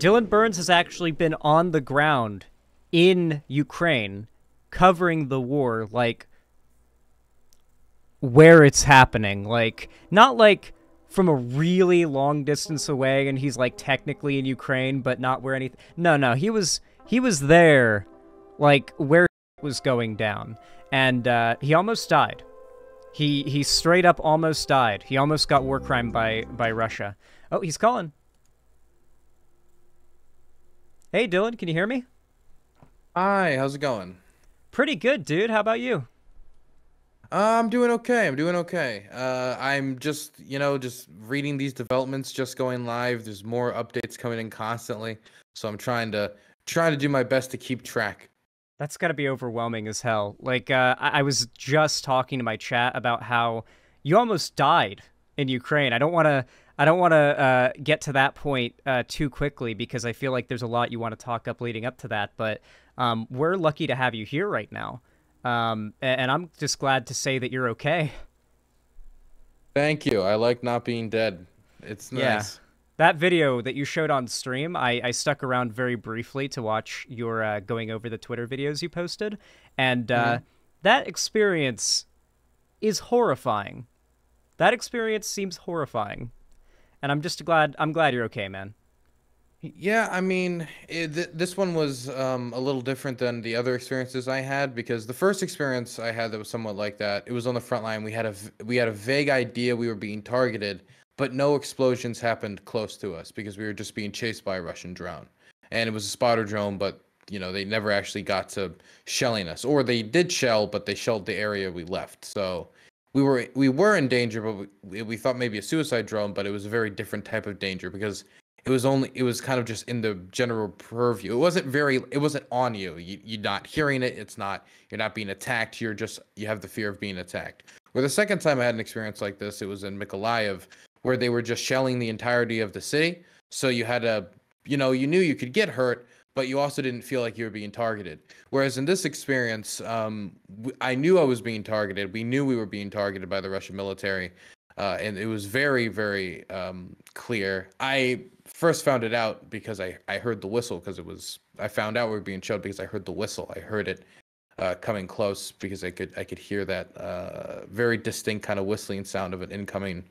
Dylan Burns has actually been on the ground in Ukraine covering the war, like where it's happening. Like, not like from a really long distance away and he's like technically in Ukraine, but not where anything. No, he was there, like where it was going down. And he almost died. He straight up almost died. He almost got war crime by Russia. Oh, he's calling. Hey, Dylan, can you hear me? Hi, how's it going? Pretty good, dude. How about you? I'm doing okay. I'm doing okay. I'm just, just reading these developments just going live. There's more updates coming in constantly, so I'm trying to do my best to keep track. That's got to be overwhelming as hell. Like, I was just talking to my chat about how you almost died in Ukraine. I don't want to get to that point too quickly because I feel like there's a lot you want to talk up leading up to that. But we're lucky to have you here right now, and I'm just glad to say that you're okay. Thank you. I like not being dead. It's Yeah. nice. That video that you showed on stream, I stuck around very briefly to watch your going over the Twitter videos you posted, and hmm that experience is horrifying. That experience seems horrifying, and I'm glad you're okay, man. Yeah, I mean, this one was a little different than the other experiences I had because the first experience I had that was somewhat like that, it was on the front line. We had a vague idea we were being targeted, but no explosions happened close to us because we were just being chased by a Russian drone. And it was a spotter drone, but they never actually got to shelling us. Or they did shell, but they shelled the area we left. So we were in danger, but we thought maybe a suicide drone, but it was a very different type of danger because it was kind of just in the general purview. It wasn't on you. You're not hearing it. You're not being attacked. You have the fear of being attacked. Where the second time I had an experience like this, it was in Mykolaiv, where they were just shelling the entirety of the city. So you had you knew you could get hurt, but you also didn't feel like you were being targeted. Whereas in this experience, I knew I was being targeted. We knew we were being targeted by the Russian military, and it was very, very clear. I first found it out because I heard the whistle because I found out we were being shelled because I heard the whistle. I heard it coming close because I could hear that very distinct kind of whistling sound of an incoming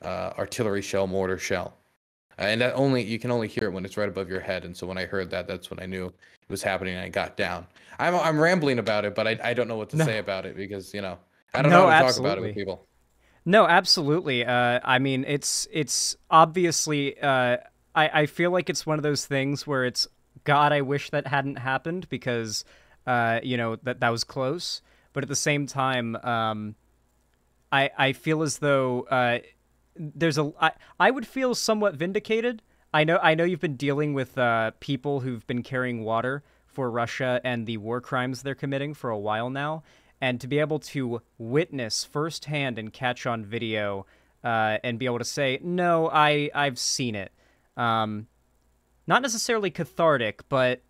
artillery shell, mortar shell. And that only you can only hear it when it's right above your head. And so when I heard that, that's when I knew it was happening. And I got down. I'm rambling about it, but I don't know what to No, say about it because I don't know how no, to talk about it with absolutely. people. No, absolutely. I mean, it's obviously. I feel like it's one of those things where it's God. I wish that hadn't happened because, that was close. But at the same time, I feel as though I would feel somewhat vindicated. I know you've been dealing with people who've been carrying water for Russia and the war crimes they're committing for a while now, and to be able to witness firsthand and catch on video, and be able to say, no, I've seen it. Um, Not necessarily cathartic, but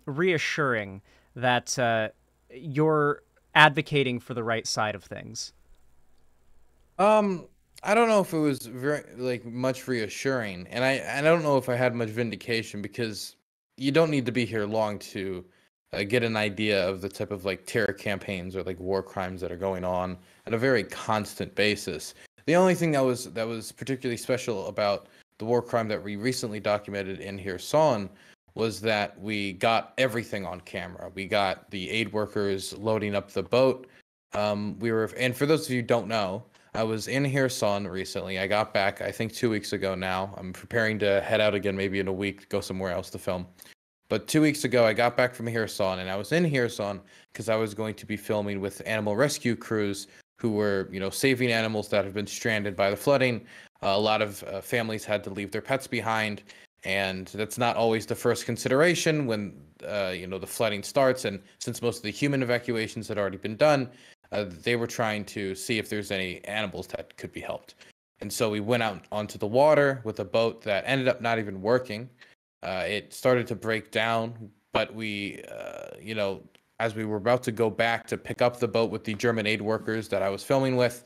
reassuring that you're advocating for the right side of things. Um, I don't know if it was very like much reassuring, and I don't know if I had much vindication because you don't need to be here long to get an idea of the type of like terror campaigns or like war crimes that are going on on a very constant basis. The only thing that was particularly special about the war crime that we recently documented in Kherson was that we got everything on camera. We got the aid workers loading up the boat. And for those of you who don't know, I was in Kherson recently. I got back, I think 2 weeks ago now. I'm preparing to head out again, maybe in a week, go somewhere else to film. But 2 weeks ago, I got back from Kherson, and I was in Kherson because I was going to be filming with animal rescue crews who were, saving animals that have been stranded by the flooding. A lot of families had to leave their pets behind, and that's not always the first consideration when, the flooding starts. And since most of the human evacuations had already been done, they were trying to see if there's any animals that could be helped. And so we went out onto the water with a boat that ended up not even working. It started to break down, but as we were about to go back to pick up the boat with the German aid workers that I was filming with,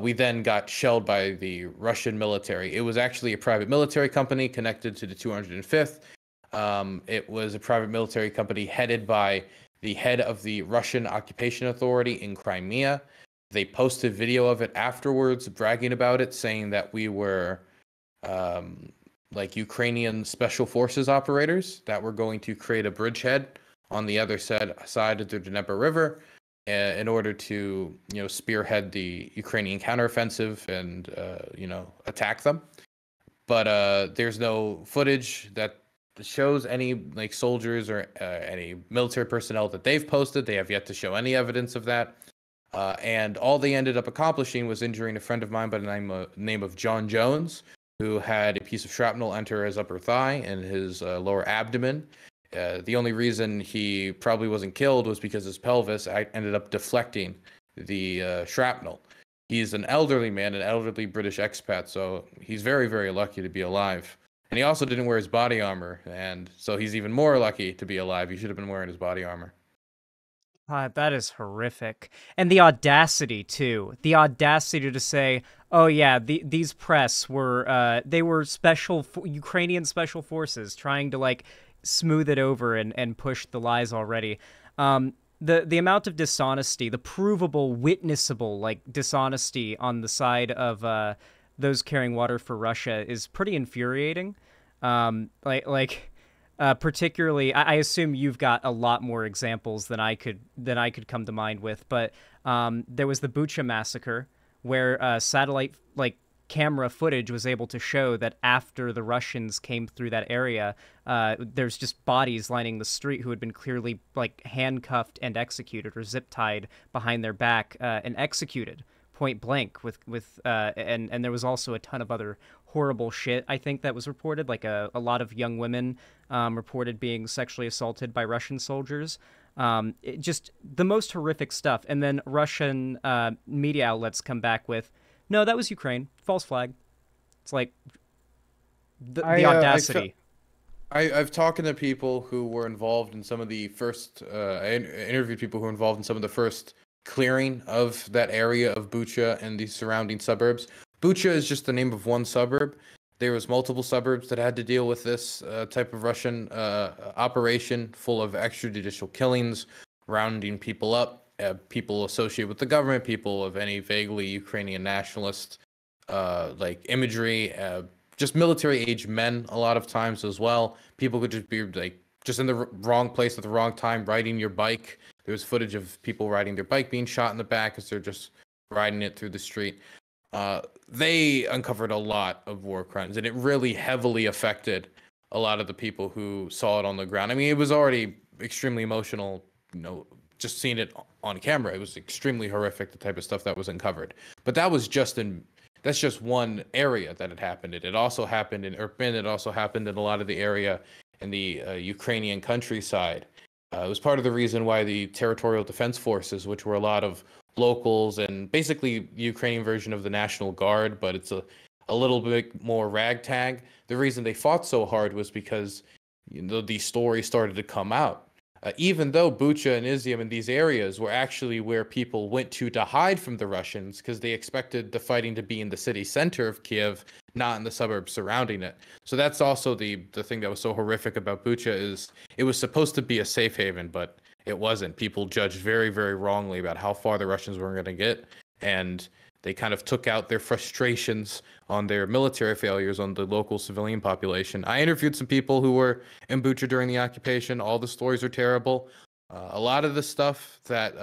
we then got shelled by the Russian military. It was actually a private military company connected to the 205th. It was a private military company headed by the head of the Russian Occupation Authority in Crimea. They posted video of it afterwards, bragging about it, saying that we were um, like Ukrainian special forces operators that were going to create a bridgehead on the other side of the Dnieper River in order to, spearhead the Ukrainian counteroffensive and, attack them. But there's no footage that shows any like soldiers or any military personnel that they've posted. They have yet to show any evidence of that. And all they ended up accomplishing was injuring a friend of mine by the name of John Jones, who had a piece of shrapnel enter his upper thigh and his lower abdomen. The only reason he probably wasn't killed was because his pelvis ended up deflecting the shrapnel. He's an elderly man, an elderly British expat, so he's very, very lucky to be alive. And he also didn't wear his body armor, and so he's even more lucky to be alive. He should have been wearing his body armor. That is horrific. And the audacity, too. The audacity to say, oh, yeah, these press were, they were Ukrainian special forces trying to, like, smooth it over and push the lies already. The amount of dishonesty, the provable, witnessable, like, dishonesty on the side of those carrying water for Russia is pretty infuriating. Particularly, I assume you've got a lot more examples than I could come to mind with, but there was the Bucha massacre, where satellite camera footage was able to show that after the Russians came through that area, there's just bodies lining the street who had been clearly handcuffed and executed, or zip tied behind their back and executed point blank and there was also a ton of other horrible shit, I think, that was reported, like a lot of young women reported being sexually assaulted by Russian soldiers. Just the most horrific stuff. And then Russian media outlets come back with, no, that was Ukraine. False flag. It's like the audacity. I've talked to people who were involved in some of the first, I interviewed people who were involved in some of the first clearing of that area of Bucha and the surrounding suburbs. Bucha is just the name of one suburb. There was multiple suburbs that had to deal with this type of Russian operation, full of extrajudicial killings, rounding people up, people associated with the government, people of any vaguely Ukrainian nationalist imagery, just military-age men a lot of times as well. People could just be just in the wrong place at the wrong time, riding your bike. There was footage of people riding their bike being shot in the back as they're just riding it through the street. They uncovered a lot of war crimes, and it really heavily affected a lot of the people who saw it on the ground. I mean, it was already extremely emotional, just seeing it on camera. It was extremely horrific, the type of stuff that was uncovered. But that's just one area that it happened in. It also happened in Irpin. It also happened in a lot of the area in the Ukrainian countryside. It was part of the reason why the Territorial Defense Forces, which were a lot of locals and basically the Ukrainian version of the National Guard, but it's a little bit more ragtag. The reason they fought so hard was because these stories started to come out. Even though Bucha and Izium and these areas were actually where people went to hide from the Russians, because they expected the fighting to be in the city center of Kiev, not in the suburbs surrounding it. So that's also the thing that was so horrific about Bucha, is it was supposed to be a safe haven, but it wasn't. People judged very, very wrongly about how far the Russians were going to get, and they kind of took out their frustrations on their military failures on the local civilian population. I interviewed some people who were in Bucha during the occupation. All the stories are terrible. A lot of the stuff that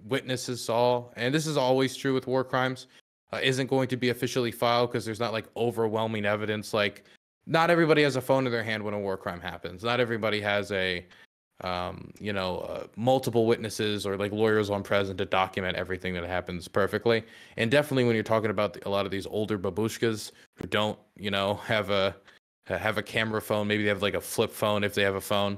witnesses saw, and this is always true with war crimes, isn't going to be officially filed because there's not overwhelming evidence. Not everybody has a phone in their hand when a war crime happens. Not everybody has multiple witnesses or lawyers on present to document everything that happens perfectly. And definitely when you're talking about a lot of these older babushkas who don't, have a camera phone, maybe they have a flip phone if they have a phone.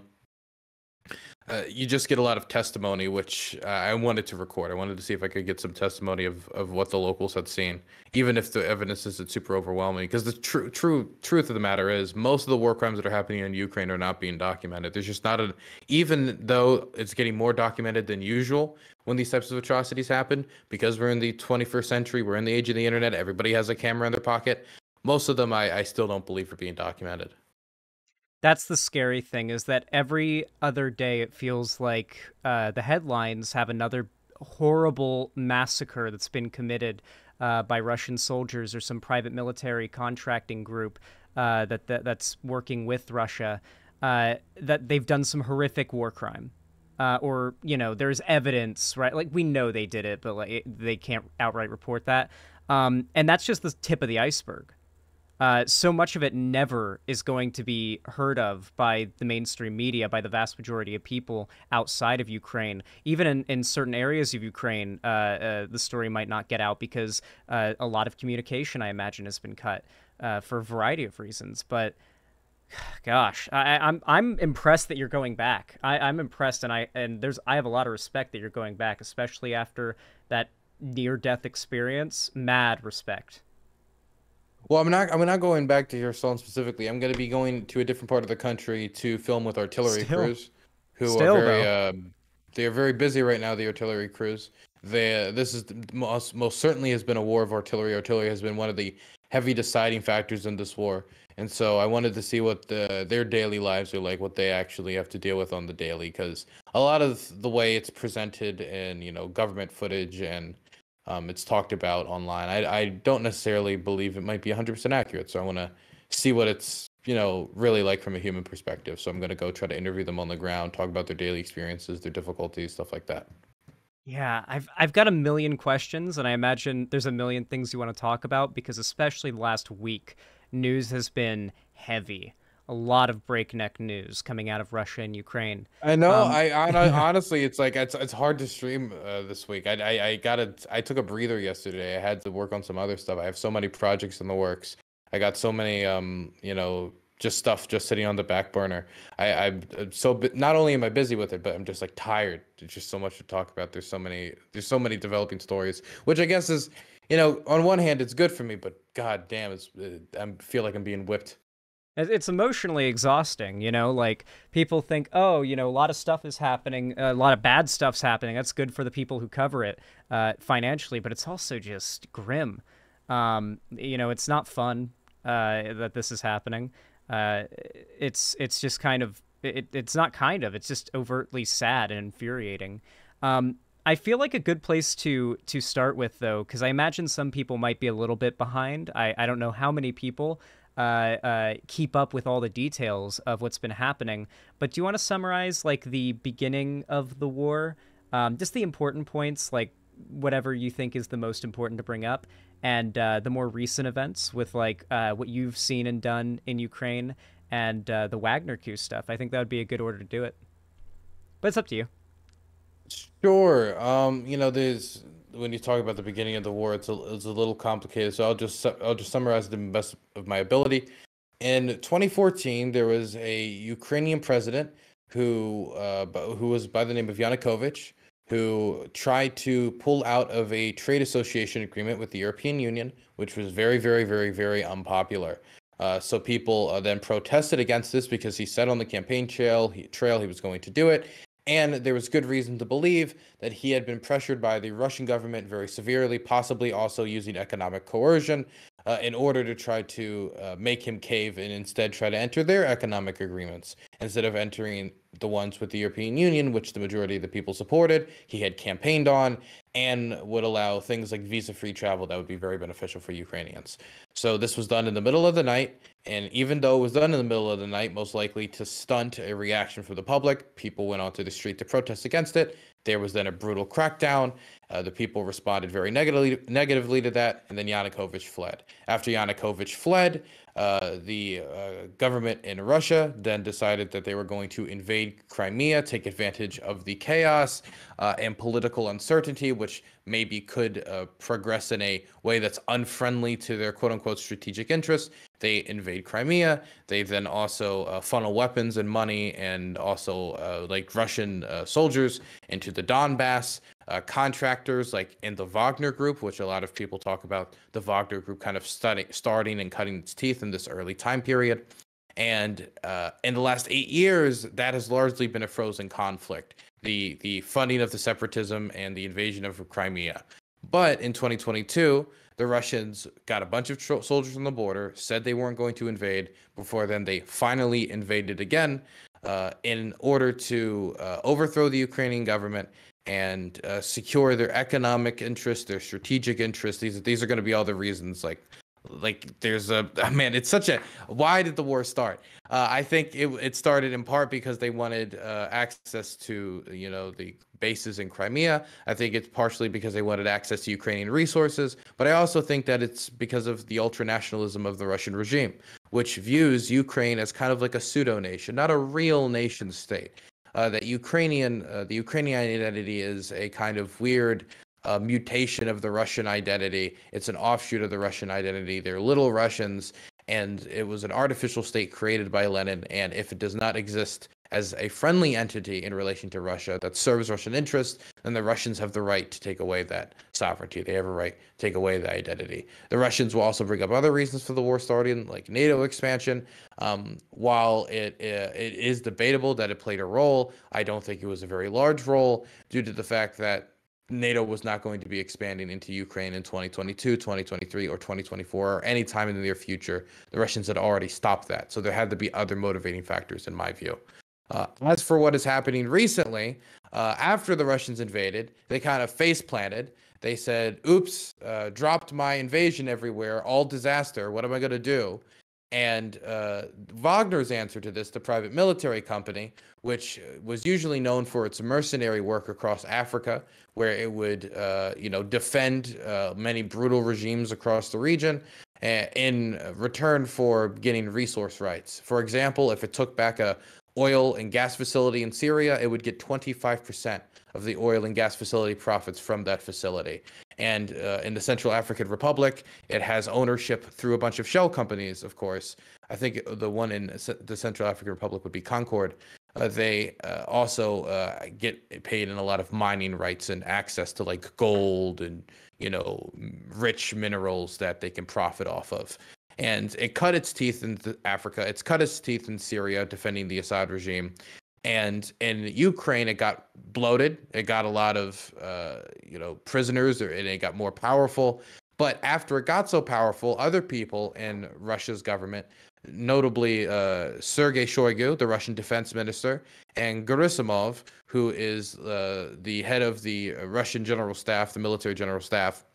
You just get a lot of testimony, which I wanted to record. I wanted to see if I could get some testimony of what the locals had seen, even if the evidence isn't super overwhelming. Because the truth of the matter is, most of the war crimes that are happening in Ukraine are not being documented. There's just not even though it's getting more documented than usual when these types of atrocities happen, because we're in the 21st century, we're in the age of the internet, everybody has a camera in their pocket. Most of them I still don't believe are being documented. That's the scary thing, is that every other day it feels like the headlines have another horrible massacre that's been committed by Russian soldiers or some private military contracting group that's working with Russia. That they've done some horrific war crime, or there's evidence, right? Like we know they did it, but they can't outright report that. And that's just the tip of the iceberg. So much of it never is going to be heard of by the mainstream media, by the vast majority of people outside of Ukraine. Even in certain areas of Ukraine, the story might not get out because a lot of communication, I imagine, has been cut for a variety of reasons. But gosh, I'm impressed that you're going back. I'm impressed, and I have a lot of respect that you're going back, especially after that near death experience. Mad respect. Well, I'm not going back to Kherson specifically. I'm going to be going to a different part of the country to film with artillery Still, crews, who are still very though. they are very busy right now. The artillery crews. This is most certainly has been a war of artillery. Artillery has been one of the heavy deciding factors in this war, and so I wanted to see what their daily lives are like, what they actually have to deal with on the daily, because a lot of the way it's presented in government footage and it's talked about online. I don't necessarily believe it might be 100% accurate, so I want to see what it's really like from a human perspective. So I'm going to go try to interview them on the ground, talk about their daily experiences, their difficulties, stuff like that. Yeah, I've got a million questions, and I imagine there's a million things you want to talk about because especially the last week, news has been heavy. A lot of breakneck news coming out of Russia and Ukraine. I know. Um, Honestly, it's like it's hard to stream this week. I took a breather yesterday. I had to work on some other stuff. I have so many projects in the works. I got so many just stuff just sitting on the back burner. I'm not only am I busy with it, but I'm just like tired. There's just so much to talk about. There's so many developing stories, which I guess is on one hand it's good for me, but god damn, I feel like I'm being whipped. It's emotionally exhausting, like people think, oh, a lot of stuff is happening, a lot of bad stuff's happening. That's good for the people who cover it financially, but it's also just grim. It's not fun that this is happening. It's just kind of, it's not kind of, it's just overtly sad and infuriating. I feel like a good place to start with, though, because I imagine some people might be a little bit behind. I don't know how many people keep up with all the details of what's been happening. But do you want to summarize like the beginning of the war, just the important points, like whatever you think is the most important to bring up, and the more recent events with like what you've seen and done in Ukraine and the Wagner coup stuff? I think that would be a good order to do it. But it's up to you. Sure. There's when you talk about the beginning of the war, it's a little complicated. So I'll just summarize it to the best of my ability. In 2014, there was a Ukrainian president who was by the name of Yanukovych, who tried to pull out of a trade association agreement with the European Union, which was very, very, very, very unpopular. So people then protested against this because he said on the campaign trail he was going to do it. And there was good reason to believe that he had been pressured by the Russian government very severely, possibly also using economic coercion in order to try to make him cave and instead try to enter their economic agreements instead of entering the ones with the European Union, which the majority of the people supported. He had campaigned on and would allow things like visa-free travel that would be very beneficial for Ukrainians. So this was done in the middle of the night. And even though it was done in the middle of the night, most likely to stunt a reaction from the public, people went onto the street to protest against it. There was then a brutal crackdown. The people responded very negatively to that, and then Yanukovych fled. After Yanukovych fled, the government in Russia then decided that they were going to invade Crimea, take advantage of the chaos and political uncertainty, which maybe could progress in a way that's unfriendly to their quote unquote strategic interests. They invade Crimea. They then also funnel weapons and money and also like Russian soldiers into the Donbass. Contractors like in the Wagner Group, which a lot of people talk about the Wagner Group kind of starting and cutting its teeth in this early time period. And in the last 8 years, that has largely been a frozen conflict. The funding of the separatism and the invasion of Crimea. But in 2022, the Russians got a bunch of soldiers on the border, said they weren't going to invade. Before then, they finally invaded again in order to overthrow the Ukrainian government and secure their economic interests, their strategic interests. These are going to be all the reasons. There's a man. It's such a. Why did the war start? I think it started in part because they wanted access to the bases in Crimea. I think it's partially because they wanted access to Ukrainian resources, but I also think that it's because of the ultranationalism of the Russian regime, which views Ukraine as kind of like a pseudo nation, not a real nation state. The Ukrainian identity is a kind of weird mutation of the Russian identity. It's an offshoot of the Russian identity. They're little Russians, and it was an artificial state created by Lenin. And if it does not exist as a friendly entity in relation to Russia that serves Russian interests, then the Russians have the right to take away that sovereignty. They have a right to take away the identity. The Russians will also bring up other reasons for the war starting, like NATO expansion. While it is debatable that it played a role, I don't think it was a very large role due to the fact that NATO was not going to be expanding into Ukraine in 2022, 2023, or 2024, or any time in the near future. The Russians had already stopped that. So there had to be other motivating factors, in my view. As for what is happening recently, after the Russians invaded, they kind of face planted. They said, oops, dropped my invasion everywhere, all disaster. What am I going to do? And Wagner's answer to this, the private military company, which was usually known for its mercenary work across Africa, where it would, defend many brutal regimes across the region in return for getting resource rights. For example, if it took back a oil and gas facility in Syria, it would get 25% of the oil and gas facility profits from that facility. And in the Central African Republic, it has ownership through a bunch of shell companies, of course. I think the one in the Central African Republic would be Concord. They also get paid in a lot of mining rights and access to like gold and, rich minerals that they can profit off of. And it cut its teeth in Africa. It's cut its teeth in Syria, defending the Assad regime. And in Ukraine, it got bloated. It got a lot of, prisoners, and it got more powerful. But after it got so powerful, other people in Russia's government, notably Sergei Shoigu, the Russian defense minister, and Gerasimov, who is the head of the Russian general staff, the military general staff,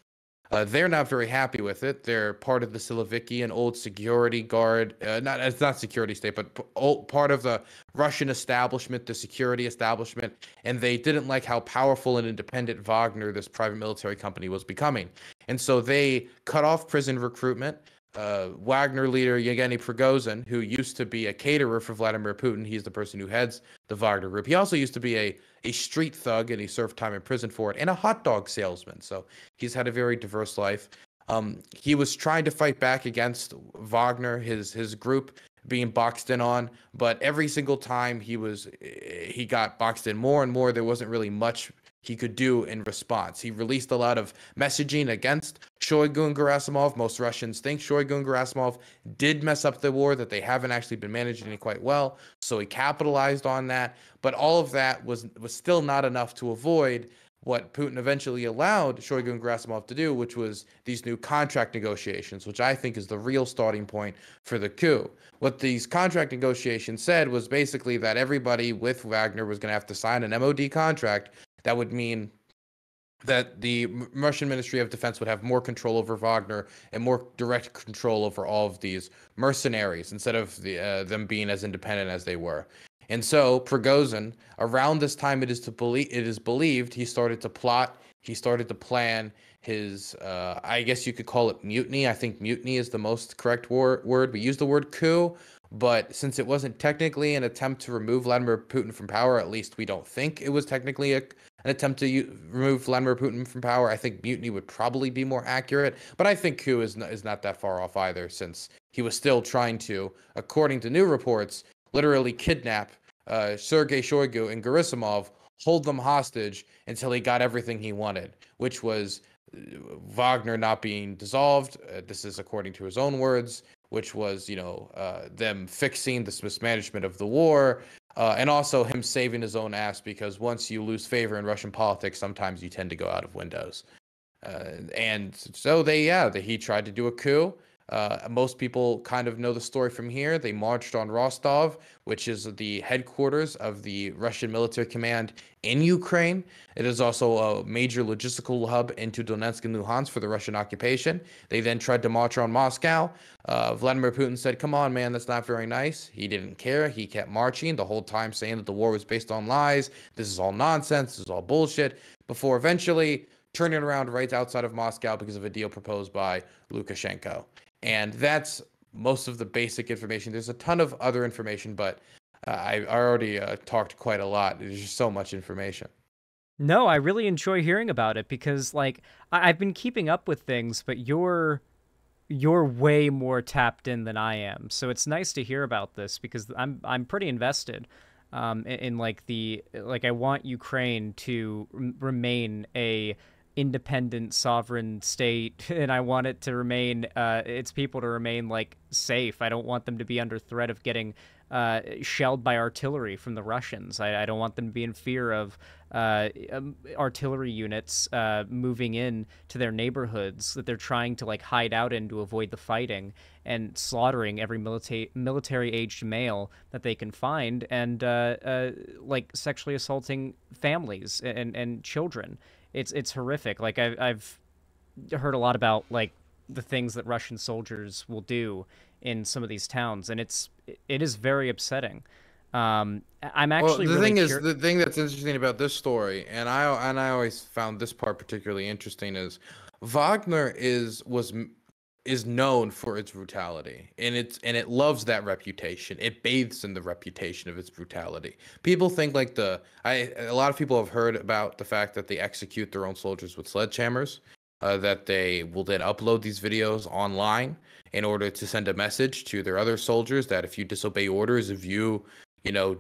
they're not very happy with it. They're part of the Silovikian old security guard, it's not security state, but part of the Russian establishment, the security establishment, and they didn't like how powerful and independent Wagner, this private military company, was becoming. And so they cut off prison recruitment. Wagner leader Yevgeny Prigozhin, who used to be a caterer for Vladimir Putin, he's the person who heads the Wagner group. He also used to be a street thug, and he served time in prison for it, and a hot dog salesman. So he's had a very diverse life. He was trying to fight back against Wagner, his group being boxed in on, but every single time he got boxed in more and more. There wasn't really much he could do in response. He released a lot of messaging against Shoigu and Gerasimov. Most Russians think Shoigu and Gerasimov did mess up the war, that they haven't actually been managing it quite well. So he capitalized on that. But all of that was still not enough to avoid what Putin eventually allowed Shoigu and Gerasimov to do, which was these new contract negotiations, which I think is the real starting point for the coup. What these contract negotiations said was basically that everybody with Wagner was going to have to sign an MOD contract. That would mean that the Russian Ministry of Defense would have more control over Wagner and more direct control over all of these mercenaries, instead of them being as independent as they were. And so Prigozhin, around this time, it is believed he started to plot, he started to plan his, I guess you could call it mutiny. I think mutiny is the most correct word. We use the word coup, but since it wasn't technically an attempt to remove Vladimir Putin from power, at least we don't think it was technically an attempt to remove Vladimir Putin from power. I think mutiny would probably be more accurate, but I think coup is not that far off either, since he was still trying to, according to new reports, literally kidnap Sergei Shoigu and Gerasimov, hold them hostage until he got everything he wanted, which was Wagner not being dissolved. This is according to his own words, which was, them fixing this mismanagement of the war, and also him saving his own ass, because once you lose favor in Russian politics, sometimes you tend to go out of windows. And so he tried to do a coup. Most people kind of know the story from here. They marched on Rostov, which is the headquarters of the Russian military command in Ukraine. It is also a major logistical hub into Donetsk and Luhansk for the Russian occupation. They then tried to march on Moscow. Vladimir Putin said, "Come on, man, that's not very nice." He didn't care. He kept marching the whole time, saying that the war was based on lies. This is all nonsense. This is all bullshit. Before eventually turning around right outside of Moscow because of a deal proposed by Lukashenko. And that's most of the basic information. There's a ton of other information, but I already talked quite a lot. There's just so much information. No, I really enjoy hearing about it because like I've been keeping up with things, but you're way more tapped in than I am. So it's nice to hear about this because I'm pretty invested in like I want Ukraine to remain a independent sovereign state and I want it to remain its people to remain like safe. I don't want them to be under threat of getting shelled by artillery from the Russians. I don't want them to be in fear of artillery units moving in to their neighborhoods that they're trying to like hide out in to avoid the fighting and slaughtering every military aged male that they can find and like sexually assaulting families and children. It's horrific. Like I've heard a lot about like the things that Russian soldiers will do in some of these towns, and it is very upsetting. I'm Well, actually the really thing is, the thing that's interesting about this story, and I always found this part particularly interesting, is Wagner is known for its brutality, and it loves that reputation. It bathes in the reputation of its brutality. People think like a lot of people have heard about the fact that they execute their own soldiers with sledgehammers, that they will then upload these videos online in order to send a message to their other soldiers that if you disobey orders, if you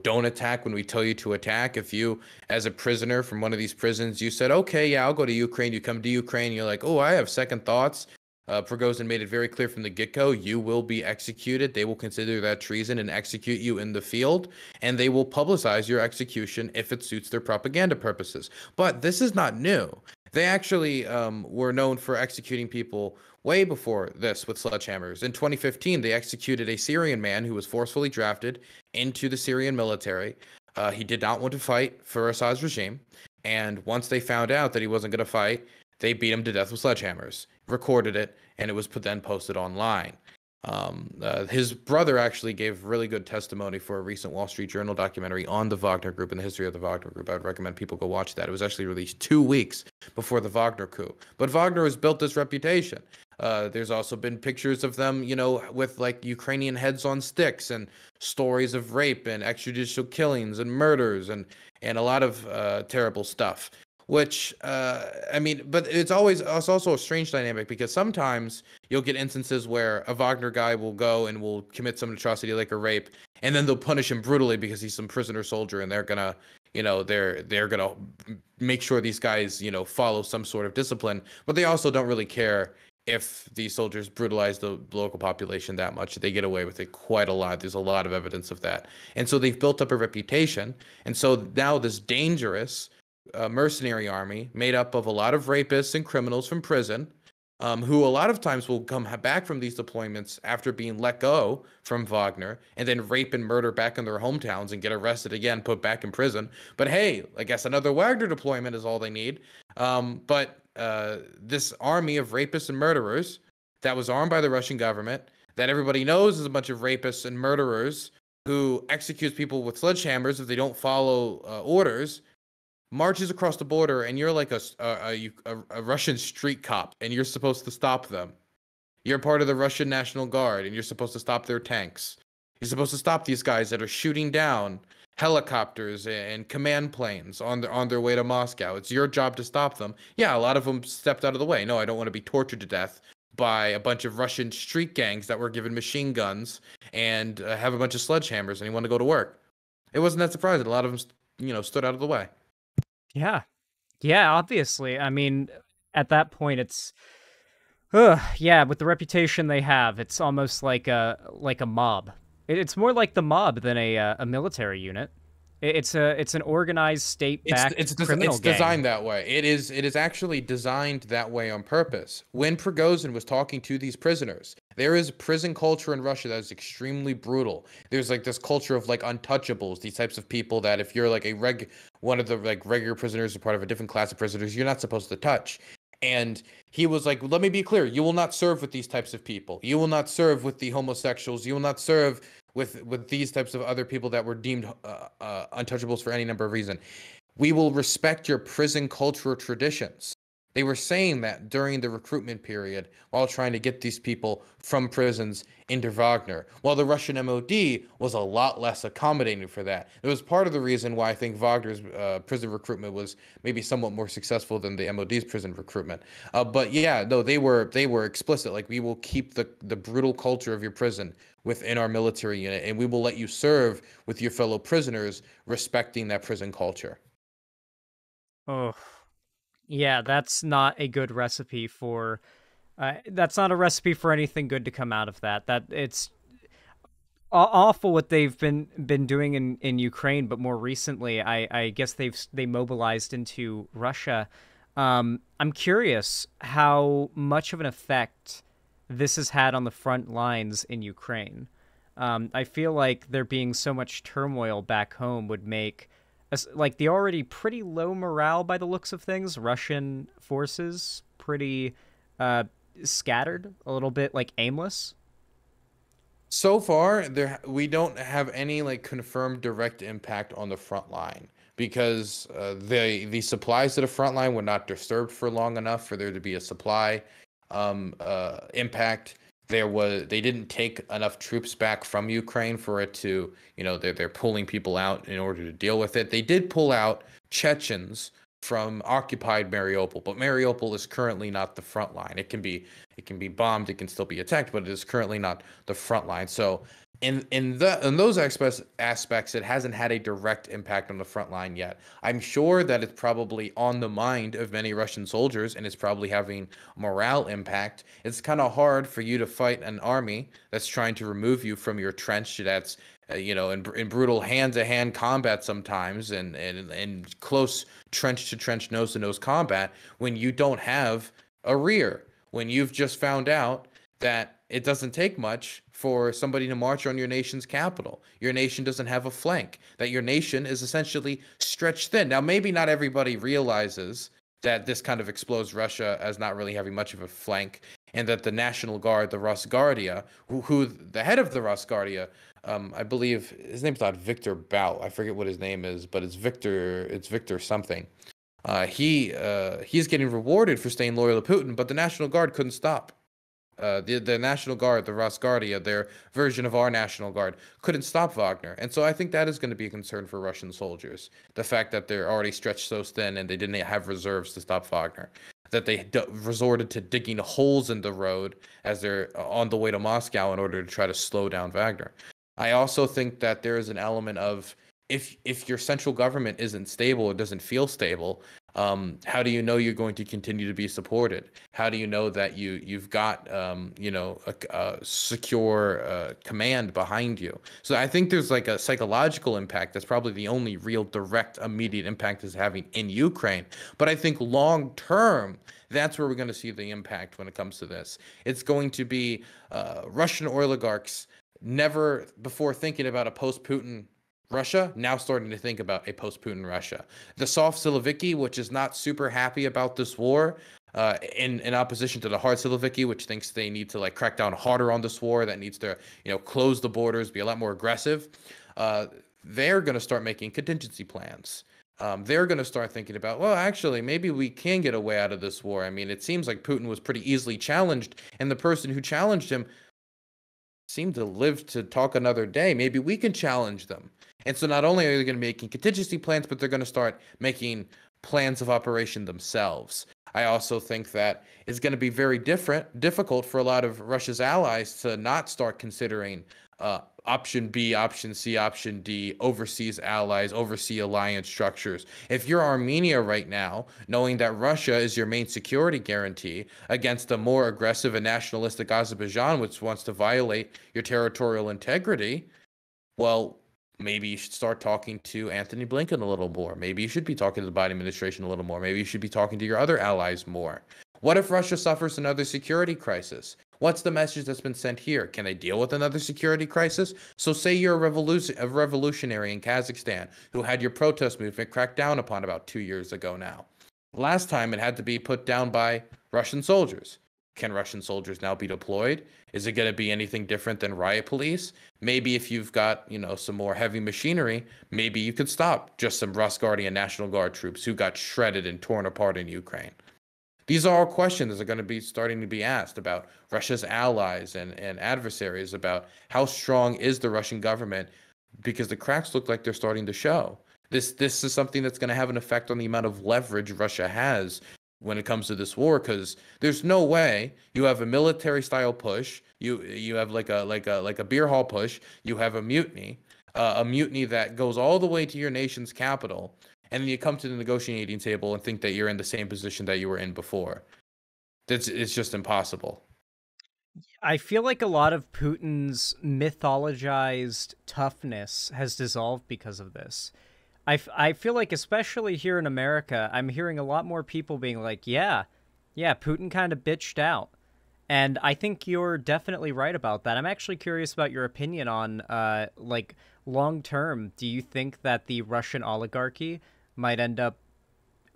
don't attack when we tell you to attack. If you, as a prisoner from one of these prisons, you said, okay, yeah, I'll go to Ukraine. You come to Ukraine. You're like, oh, I have second thoughts. Prigozhin made it very clear from the get-go, you will be executed. They will consider that treason and execute you in the field, and they will publicize your execution if it suits their propaganda purposes. But this is not new. They actually were known for executing people way before this with sledgehammers. In 2015, they executed a Syrian man who was forcefully drafted into the Syrian military. He did not want to fight for Assad's regime, and once they found out that he wasn't going to fight, they beat him to death with sledgehammers, recorded it, and it was then posted online. His brother actually gave really good testimony for a recent Wall Street Journal documentary on the Wagner Group and the history of the Wagner Group. I'd recommend people go watch that. It was actually released 2 weeks before the Wagner coup. But Wagner has built this reputation. There's also been pictures of them, with like Ukrainian heads on sticks and stories of rape and extrajudicial killings and murders and a lot of terrible stuff. Which I mean, but it's also a strange dynamic because sometimes you'll get instances where a Wagner guy will go and will commit some atrocity like a rape, and then they'll punish him brutally because he's some prisoner soldier, and they're gonna, they're gonna make sure these guys, follow some sort of discipline. But they also don't really care if these soldiers brutalize the local population that much. They get away with it quite a lot. There's a lot of evidence of that, and so they've built up a reputation, and so now this dangerous mercenary army made up of a lot of rapists and criminals from prison, who a lot of times will come back from these deployments after being let go from Wagner and then rape and murder back in their hometowns and get arrested again, put back in prison. But hey, I guess another Wagner deployment is all they need. But this army of rapists and murderers that was armed by the Russian government, that everybody knows is a bunch of rapists and murderers who executes people with sledgehammers if they don't follow orders, marches across the border, and you're like a Russian street cop, and you're supposed to stop them. You're part of the Russian National Guard, and you're supposed to stop their tanks. You're supposed to stop these guys that are shooting down helicopters and command planes on their way to Moscow. It's your job to stop them. Yeah, a lot of them stepped out of the way. No, I don't want to be tortured to death by a bunch of Russian street gangs that were given machine guns and have a bunch of sledgehammers, and you want to go to work. It wasn't that surprising. A lot of them, stood out of the way. Yeah. Yeah, obviously. I mean, at that point it's yeah, with the reputation they have, it's almost like a mob. It's more like the mob than a military unit. It's an organized state-backed criminal It's gang. designed that way. It is actually designed that way on purpose. When Prigozhin was talking to these prisoners, there is prison culture in Russia that is extremely brutal. There's like this culture of like untouchables, these types of people that if you're like one of the like regular prisoners or part of a different class of prisoners, you're not supposed to touch. And he was like, let me be clear, you will not serve with these types of people. You will not serve with the homosexuals. You will not serve with these types of other people that were deemed untouchables for any number of reasons. We will respect your prison cultural traditions. They were saying that during the recruitment period while trying to get these people from prisons into Wagner, while the Russian MOD was a lot less accommodating for that. It was part of the reason why I think Wagner's prison recruitment was maybe somewhat more successful than the MOD's prison recruitment. But yeah, no, they were explicit. Like we will keep the brutal culture of your prison within our military unit, and we will let you serve with your fellow prisoners, respecting that prison culture. Oh, yeah, that's not a good recipe for. That's not a recipe for anything good to come out of that. That it's awful what they've been doing in Ukraine, but more recently, I guess they mobilized into Russia. I'm curious how much of an effect this has had on the front lines in Ukraine. I feel like there being so much turmoil back home would make like the already pretty low morale by the looks of things Russian forces pretty uh, scattered, a little bit like aimless. So far, we don't have any like confirmed direct impact on the front line because the supplies to the front line were not disturbed for long enough for there to be a supply impact. They didn't take enough troops back from Ukraine for it to, they're pulling people out in order to deal with it. They did pull out Chechens from occupied Mariupol, but Mariupol is currently not the front line. It can be bombed, it can still be attacked, but it is currently not the front line. So in those aspects, it hasn't had a direct impact on the front line yet. I'm sure that it's probably on the mind of many Russian soldiers, and it's probably having morale impact. It's kind of hard for you to fight an army that's trying to remove you from your trench. That's in brutal hand-to-hand combat sometimes, and close trench-to-trench, nose-to-nose combat when you don't have a rear, when you've just found out that it doesn't take much for somebody to march on your nation's capital. Your nation doesn't have a flank, that your nation is essentially stretched thin. Now, maybe not everybody realizes that this kind of explodes Russia as not really having much of a flank, and that the National Guard, the Rosguardia, who the head of the Rosguardia, I believe his name's not Victor Bout. I forget what his name is, but it's Victor something. He's getting rewarded for staying loyal to Putin, but the National Guard couldn't stop. The National Guard, the Rosguardia, their version of our National Guard, couldn't stop Wagner. And so I think that is going to be a concern for Russian soldiers. The fact that they're already stretched so thin and they didn't have reserves to stop Wagner. That they resorted to digging holes in the road as they're on the way to Moscow in order to try to slow down Wagner. I also think that there is an element of if your central government isn't stable, it doesn't feel stable, how do you know you're going to continue to be supported? How do you know that you've got a secure command behind you? So I think there's like a psychological impact that's probably the only real direct immediate impact is having in Ukraine. But I think long term, that's where we're going to see the impact when it comes to this. It's going to be Russian oligarchs never before thinking about a post-Putin Russia now starting to think about a post-Putin Russia. The soft Siloviki, which is not super happy about this war, in opposition to the hard Siloviki, which thinks they need to like crack down harder on this war, that needs to close the borders, be a lot more aggressive. Uh, they're going to start making contingency plans. They're going to start thinking about, well, actually, maybe we can get a way out of this war. I mean, it seems like Putin was pretty easily challenged, and the person who challenged him seem to live to talk another day. Maybe we can challenge them. And so not only are they going to be making contingency plans, but they're going to start making plans of operation themselves. I also think that it's going to be very difficult for a lot of Russia's allies to not start considering option B, option C, option D, overseas allies, overseas alliance structures. If you're Armenia right now, knowing that Russia is your main security guarantee against a more aggressive and nationalistic Azerbaijan, which wants to violate your territorial integrity, well, Maybe you should start talking to Anthony Blinken a little more. Maybe you should be talking to the Biden administration a little more. Maybe you should be talking to your other allies more. What if Russia suffers another security crisis? What's the message that's been sent here? Can they deal with another security crisis? So say you're a revolutionary in Kazakhstan who had your protest movement cracked down upon about 2 years ago now. Last time it had to be put down by Russian soldiers. Can Russian soldiers now be deployed? Is it going to be anything different than riot police? Maybe if you've got, some more heavy machinery, maybe you could stop just some Rosguardian National Guard troops who got shredded and torn apart in Ukraine. These are all questions that are going to be starting to be asked about Russia's allies and adversaries, about how strong is the Russian government, because the cracks look like they're starting to show. This is something that's going to have an effect on the amount of leverage Russia has when it comes to this war, because there's no way you have a military style push, you have like a beer hall push, you have a mutiny that goes all the way to your nation's capital, and then you come to the negotiating table and think that you're in the same position that you were in before. It's just impossible. I feel like a lot of Putin's mythologized toughness has dissolved because of this. I feel like, especially here in America, I'm hearing a lot more people being like, yeah, Putin kind of bitched out. And I think you're definitely right about that. I'm actually curious about your opinion on, like, long term. Do you think that the Russian oligarchy might end up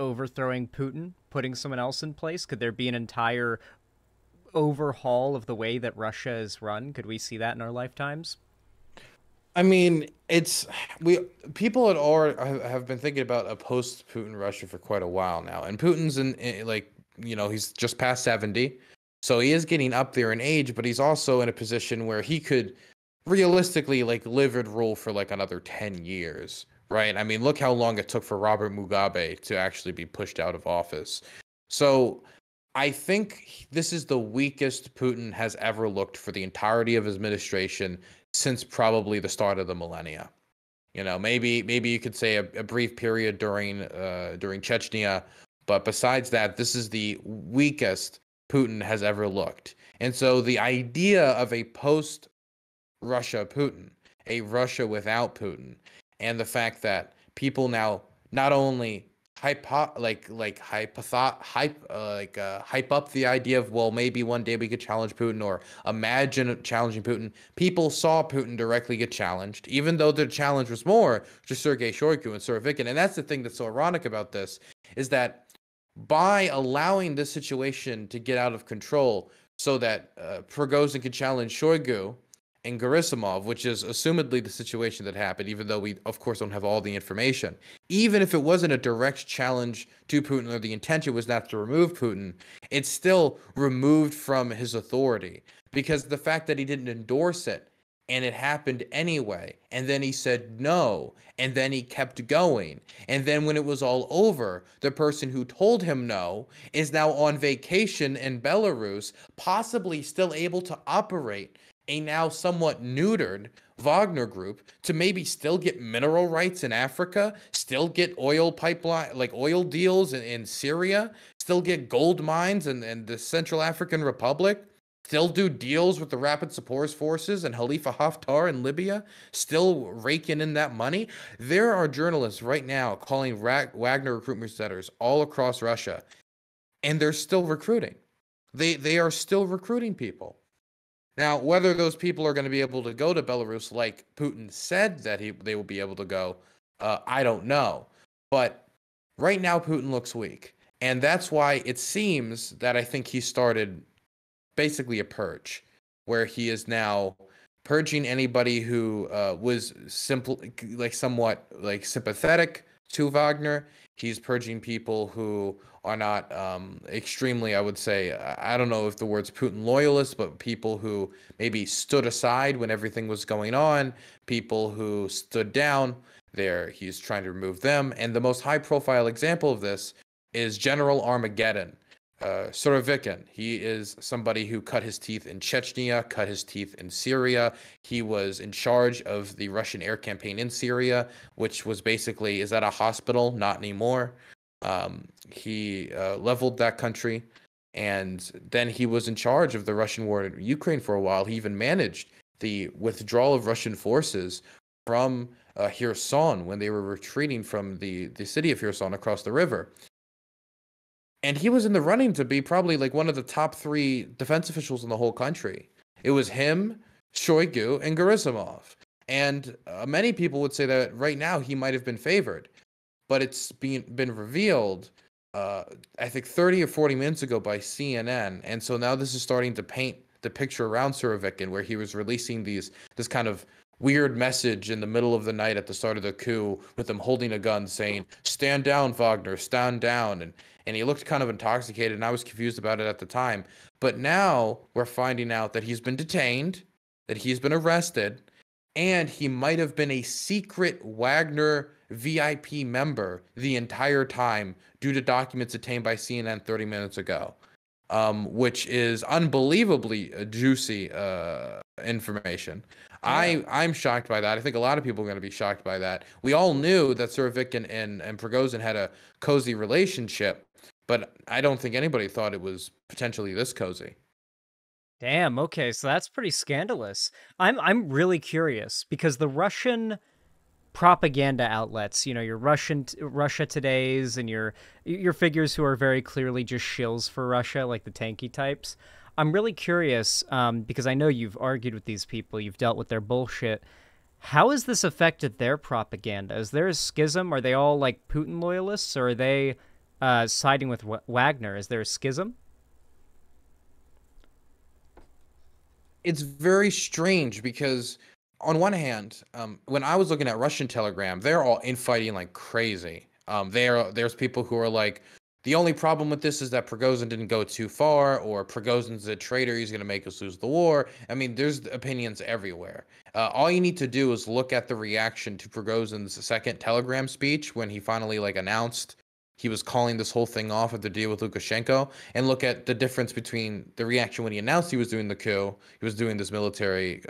overthrowing Putin, putting someone else in place? Could there be an entire overhaul of the way that Russia is run? Could we see that in our lifetimes? I mean, we people had already have been thinking about a post-Putin Russia for quite a while now, and Putin's he's just past 70, so he is getting up there in age, but he's also in a position where he could realistically like live and rule for like another 10 years, right? I mean, look how long it took for Robert Mugabe to actually be pushed out of office. So I think this is the weakest Putin has ever looked for the entirety of his administration since probably the start of the millennia. Maybe you could say a brief period during Chechnya, but besides that, this is the weakest Putin has ever looked. And so the idea of a post-Russia Putin, a Russia without Putin, and the fact that people now not only hype up the idea of, well, maybe one day we could challenge Putin, or imagine challenging Putin. People saw Putin directly get challenged, even though the challenge was more to Sergei Shoigu and Surovikin. And that's the thing that's so ironic about this, is that by allowing this situation to get out of control so that Prigozhin could challenge Shoigu and Gerasimov, which is assumedly the situation that happened, even though we, of course, don't have all the information. Even if it wasn't a direct challenge to Putin, or the intention was not to remove Putin, it's still removed from his authority, because the fact that he didn't endorse it, and it happened anyway, and then he said no, and then he kept going, and then when it was all over, the person who told him no is now on vacation in Belarus, possibly still able to operate a now somewhat neutered Wagner group to maybe still get mineral rights in Africa, still get oil pipeline, like oil deals in Syria, still get gold mines in the Central African Republic, still do deals with the Rapid Support Forces and Khalifa Haftar in Libya, still raking in that money. There are journalists right now calling Wagner recruitment centers all across Russia, and they're still recruiting. They are still recruiting people. Now, whether those people are going to be able to go to Belarus like Putin said that they will be able to go, I don't know. But right now, Putin looks weak. And that's why it seems that I think he started basically a purge, where he is now purging anybody who was somewhat sympathetic to Wagner. He's purging people who are not extremely, I would say, I don't know if the word's Putin loyalists, but people who maybe stood aside when everything was going on, people who stood down there. He's trying to remove them. And the most high profile example of this is General Armageddon. Surovikin, he is somebody who cut his teeth in Chechnya, cut his teeth in Syria. He was in charge of the Russian air campaign in Syria, which was basically, is that a hospital? Not anymore. He leveled that country, and then he was in charge of the Russian war in Ukraine for a while. He even managed the withdrawal of Russian forces from Kherson when they were retreating from the city of Kherson across the river. And he was in the running to be probably like one of the top three defense officials in the whole country. It was him, Shoigu, and Gerasimov. And many people would say that right now he might have been favored, but it's been revealed, I think 30 or 40 minutes ago by CNN. And so now this is starting to paint the picture around Surovikin, where he was releasing this kind of weird message in the middle of the night at the start of the coup with him holding a gun saying, "Stand down, Wagner, stand down." And he looked kind of intoxicated, and I was confused about it at the time. But now we're finding out that he's been detained, that he's been arrested, and he might have been a secret Wagner VIP member the entire time due to documents obtained by CNN 30 minutes ago, which is unbelievably juicy information. Yeah. I'm shocked by that. I think a lot of people are going to be shocked by that. We all knew that Surovic and Prigozhin had a cozy relationship, but I don't think anybody thought it was potentially this cozy. Damn, okay, so that's pretty scandalous. I'm really curious because the Russian propaganda outlets, you know, your Russia Todays and your figures who are very clearly just shills for Russia, like the tanky types. I'm really curious because I know you've argued with these people, you've dealt with their bullshit. How has this affected their propaganda? Is there a schism? Are they all like Putin loyalists, or are they siding with Wagner? Is there a schism? It's very strange because on one hand, when I was looking at Russian Telegram, they're all infighting like crazy. There's people who are like, the only problem with this is that Prigozhin didn't go too far, or Prigozhin's a traitor, he's going to make us lose the war. I mean, there's opinions everywhere. All you need to do is look at the reaction to Prigozhin's second Telegram speech when he finally like announced he was calling this whole thing off of the deal with Lukashenko, and look at the difference between the reaction when he announced he was doing the coup, he was doing this military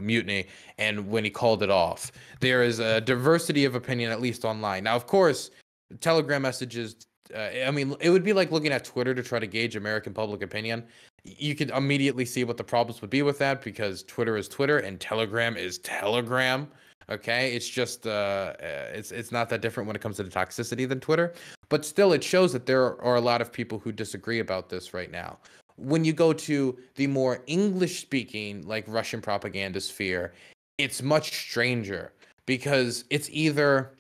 mutiny, and when he called it off. There is a diversity of opinion, at least online. Now, of course, Telegram messages, I mean, it would be like looking at Twitter to try to gauge American public opinion. You could immediately see what the problems would be with that, because Twitter is Twitter and Telegram is Telegram. Okay, it's just it's not that different when it comes to the toxicity than Twitter, but still, it shows that there are a lot of people who disagree about this right now. When you go to the more English-speaking, like Russian propaganda sphere, it's much stranger, because it's either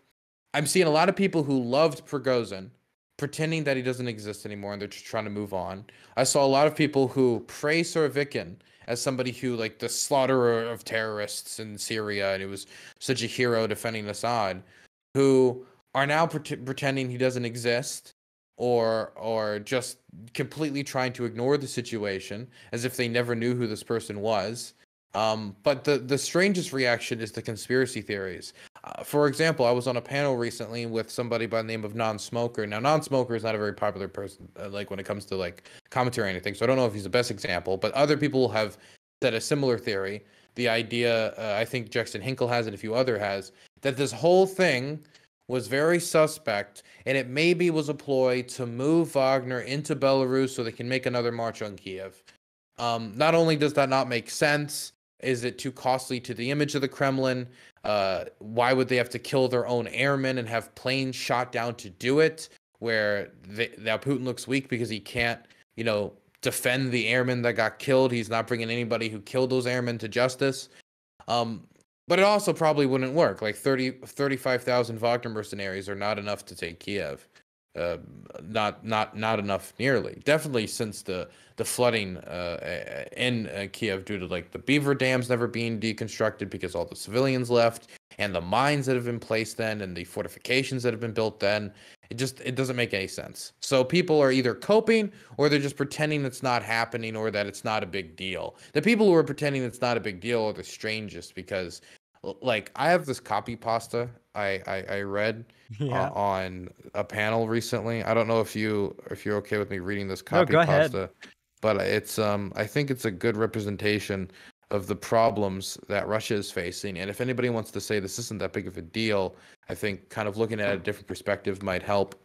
I'm seeing a lot of people who loved Prigozhin pretending that he doesn't exist anymore and they're just trying to move on. I saw a lot of people who praise Surovikin as somebody who, like, the slaughterer of terrorists in Syria, and he was such a hero defending Assad, who are now pretending he doesn't exist, or just completely trying to ignore the situation as if they never knew who this person was. But the strangest reaction is the conspiracy theories. For example, I was on a panel recently with somebody by the name of Non-Smoker. Now, Non-Smoker is not a very popular person, like when it comes to like commentary or anything. So I don't know if he's the best example, but other people have said a similar theory. The idea, I think Jackson Hinkle has it, a few other has, that this whole thing was very suspect, and it maybe was a ploy to move Wagner into Belarus so they can make another march on Kiev. Not only does that not make sense, is it too costly to the image of the Kremlin? Why would they have to kill their own airmen and have planes shot down to do it? Where now Putin looks weak because he can't, defend the airmen that got killed. He's not bringing anybody who killed those airmen to justice. But it also probably wouldn't work. Like 35,000 Wagner mercenaries are not enough to take Kiev. Not enough nearly. Definitely since the flooding in Kiev due to like the beaver dams never being deconstructed because all the civilians left, and the mines that have been placed then, and the fortifications that have been built then. It doesn't make any sense. So people are either coping, or they're just pretending it's not happening, or that it's not a big deal. The people who are pretending it's not a big deal are the strangest, because like I have this copy pasta I read Yeah. on a panel recently. I don't know if you're okay with me reading this No, copy go ahead. pasta, but it's I think it's a good representation of the problems that Russia is facing. And if anybody wants to say this isn't that big of a deal, I think kind of looking at a different perspective might help.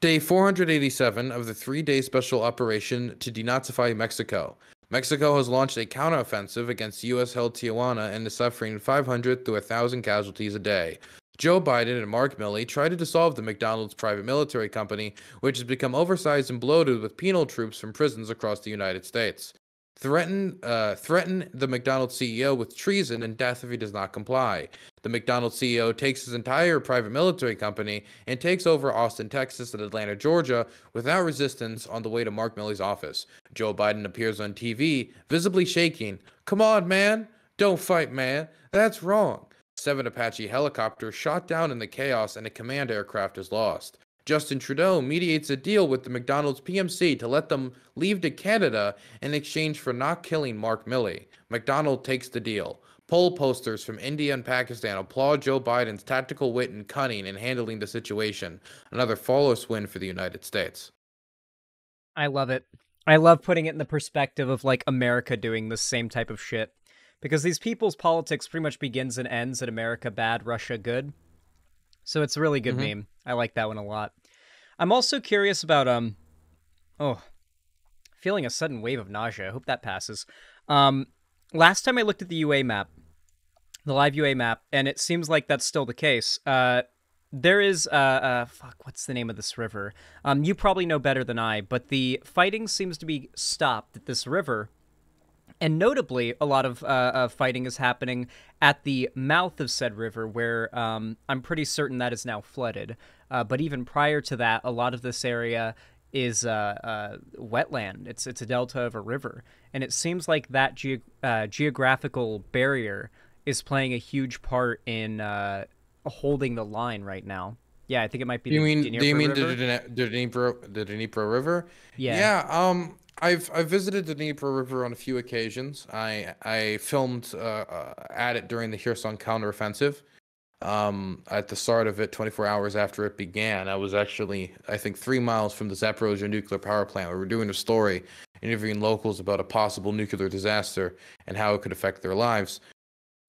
Day 487 of the 3-day special operation to denazify Mexico. Mexico has launched a counteroffensive against U.S.-held Tijuana and is suffering 500 to 1,000 casualties a day. Joe Biden and Mark Milley tried to dissolve the McDonald's private military company, which has become oversized and bloated with penal troops from prisons across the United States. Threaten the McDonald's CEO with treason and death if he does not comply. The McDonald's CEO takes his entire private military company and takes over Austin, Texas, and Atlanta, Georgia, without resistance on the way to Mark Milley's office. Joe Biden appears on TV, visibly shaking. Come on, man. Don't fight, man. That's wrong. 7 Apache helicopters shot down in the chaos and a command aircraft is lost. Justin Trudeau mediates a deal with the McDonald's PMC to let them leave to Canada in exchange for not killing Mark Milley. McDonald takes the deal. Poll posters from India and Pakistan applaud Joe Biden's tactical wit and cunning in handling the situation. Another flawless win for the United States. I love it. I love putting it in the perspective of like America doing the same type of shit. Because these people's politics pretty much begins and ends at America bad, Russia good. So it's a really good Mm-hmm. meme. I like that one a lot. I'm also curious about oh, feeling a sudden wave of nausea. I hope that passes. Um Last time I looked at the UA map, the live UA map, and it seems like that's still the case. There is fuck, what's the name of this river? You probably know better than I, but the fighting seems to be stopped at this river. And notably, a lot of fighting is happening at the mouth of said river, where I'm pretty certain that is now flooded. But even prior to that, a lot of this area is wetland. It's a delta of a river, and it seems like that geographical barrier is playing a huge part in holding the line right now. Yeah, I think it might be Do you the mean do you Dnieper mean River. the Dnipro River? Yeah. Yeah, I've visited the Dnipro River on a few occasions. I filmed at it during the Kherson counteroffensive. At the start of it, 24 hours after it began, I was actually, I think, 3 miles from the Zaporozhye nuclear power plant. We were doing a story, interviewing locals about a possible nuclear disaster and how it could affect their lives.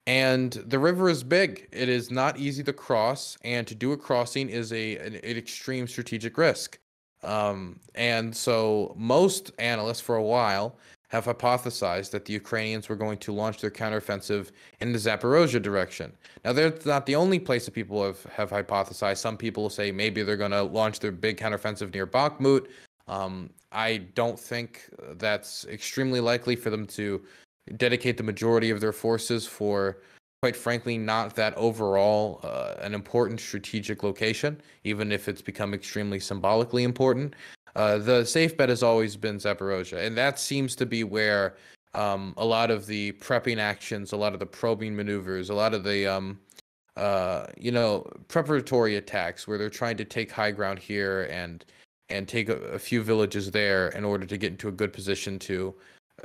And the river is big. It is not easy to cross, and to do a crossing is an extreme strategic risk. And so most analysts for a while have hypothesized that the Ukrainians were going to launch their counteroffensive in the Zaporozhye direction. Now, that's not the only place that people have hypothesized. Some people say maybe they're going to launch their big counteroffensive near Bakhmut. I don't think that's extremely likely for them to dedicate the majority of their forces for, quite frankly, not that overall an important strategic location, even if it's become extremely symbolically important. The safe bet has always been Zaporozhye, and that seems to be where a lot of the prepping actions, a lot of the probing maneuvers, a lot of the preparatory attacks, where they're trying to take high ground here and take a few villages there in order to get into a good position to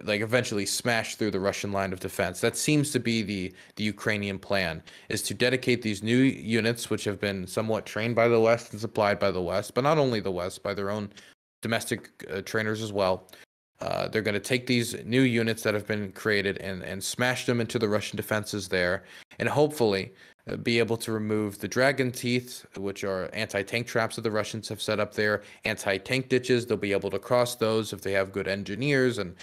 like eventually smash through the Russian line of defense. That seems to be the Ukrainian plan, is to dedicate these new units, which have been somewhat trained by the West and supplied by the West, but not only the West, by their own domestic trainers as well. They're going to take these new units that have been created and smash them into the Russian defenses there, and hopefully be able to remove the dragon teeth, which are anti-tank traps that the Russians have set up there, anti-tank ditches. They'll be able to cross those if they have good engineers and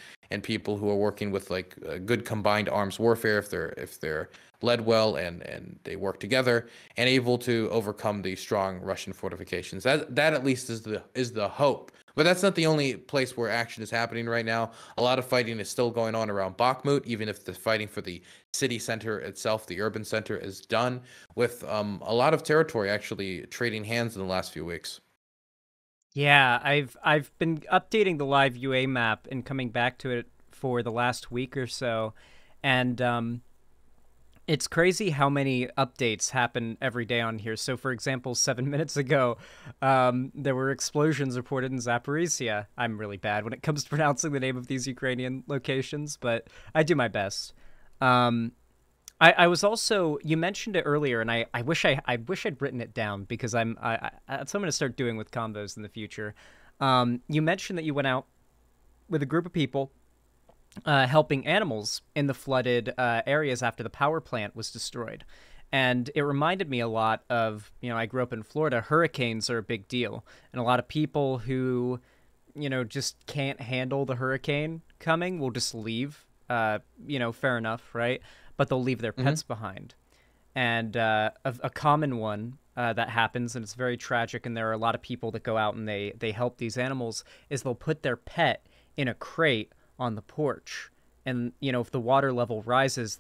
people who are working with like good combined arms warfare, if they're led well and they work together and able to overcome the strong Russian fortifications. That at least is the hope. But that's not the only place where action is happening right now. A lot of fighting is still going on around Bakhmut, even if the fighting for the city center itself, the urban center, is done, with a lot of territory actually trading hands in the last few weeks. Yeah, I've been updating the live UA map and coming back to it for the last week or so, and it's crazy how many updates happen every day on here. So, for example, 7 minutes ago, there were explosions reported in Zaporizhia. I'm really bad when it comes to pronouncing the name of these Ukrainian locations, but I do my best. Um, I was also, you mentioned it earlier, and I wish I wish I'd written it down because that's what I'm going to start doing with combos in the future. You mentioned that you went out with a group of people helping animals in the flooded areas after the power plant was destroyed. And it reminded me a lot of, I grew up in Florida. Hurricanes are a big deal. And a lot of people who just can't handle the hurricane coming will just leave. Fair enough, right? But they'll leave their Hmm. pets behind. And a common one that happens, and it's very tragic, and there are a lot of people that go out and they help these animals, is they'll put their pet in a crate on the porch. And, if the water level rises,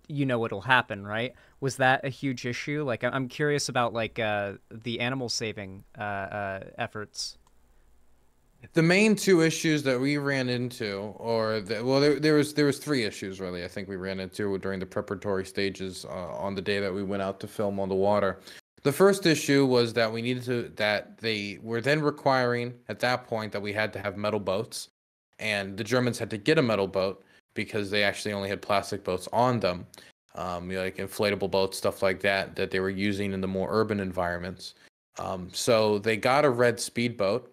what'll happen, right? Was that a huge issue? Like, I'm curious about, like, the animal saving efforts. The main two issues that we ran into, well, there was three issues really. I think we ran into during the preparatory stages on the day that we went out to film on the water. The first issue was that that they were then requiring at that point that we had to have metal boats, and the Germans had to get a metal boat because they actually only had plastic boats on them, like inflatable boats, stuff like that, that they were using in the more urban environments. So they got a red speedboat,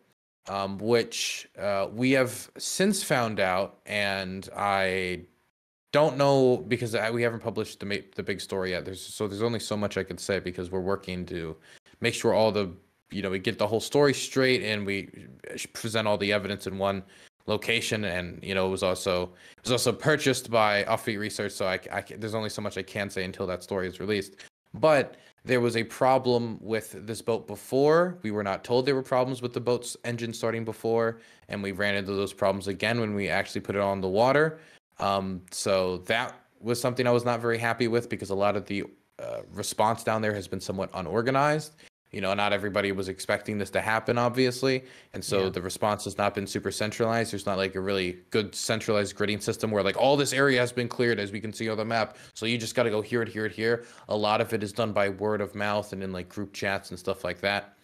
which we have since found out, and I don't know because we haven't published the big story yet. There's only so much I could say because we're working to make sure we get the whole story straight and we present all the evidence in one location. And it was also purchased by Offbeat Research, so there's only so much I can say until that story is released. But there was a problem with this boat before. We were not told there were problems with the boat's engine starting before, and we ran into those problems again when we actually put it on the water. So that was something I was not very happy with because a lot of the response down there has been somewhat unorganized. Not everybody was expecting this to happen, obviously, and so Yeah. the response has not been super centralized. There's not like a really good centralized gridding system where like all this area has been cleared, as we can see on the map. So you just got to go here and here and here. A lot of it is done by word of mouth and in like group chats and stuff like that.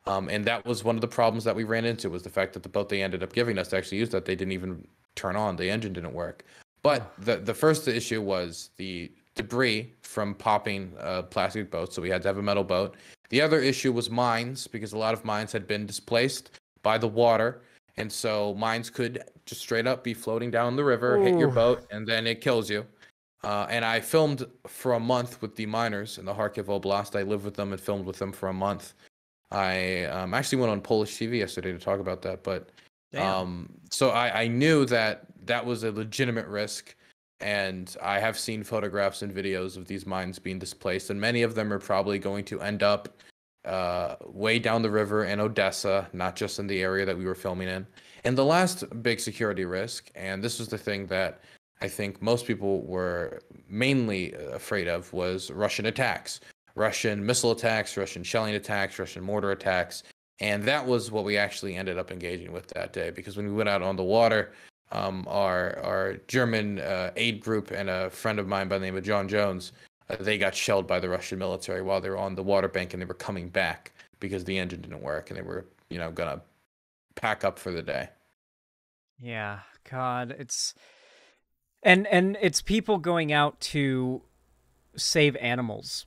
And that was one of the problems that we ran into was the fact that the boat they ended up giving us to actually use that they didn't even turn on. The engine didn't work. Oh. But the first issue was the debris from popping plastic boats, so we had to have a metal boat. The other issue was mines because a lot of mines had been displaced by the water, and so mines could just straight up be floating down the river, hit your Ooh. boat, and then it kills you. And I filmed for a month with the miners in the Kharkiv Oblast. I lived with them and filmed with them for a month. I actually went on Polish TV yesterday to talk about that, but Damn. so I knew that that was a legitimate risk, and I have seen photographs and videos of these mines being displaced, and many of them are probably going to end up way down the river in Odessa, not just in the area that we were filming in. And the last big security risk, and this was the thing that I think most people were mainly afraid of, was Russian attacks. Russian missile attacks, Russian shelling attacks, Russian mortar attacks. And that was what we actually ended up engaging with that day because when we went out on the water, our German aid group and a friend of mine by the name of John Jones, they got shelled by the Russian military while they were on the water bank and they were coming back because the engine didn't work and they were, gonna pack up for the day. Yeah. God, and it's people going out to save animals,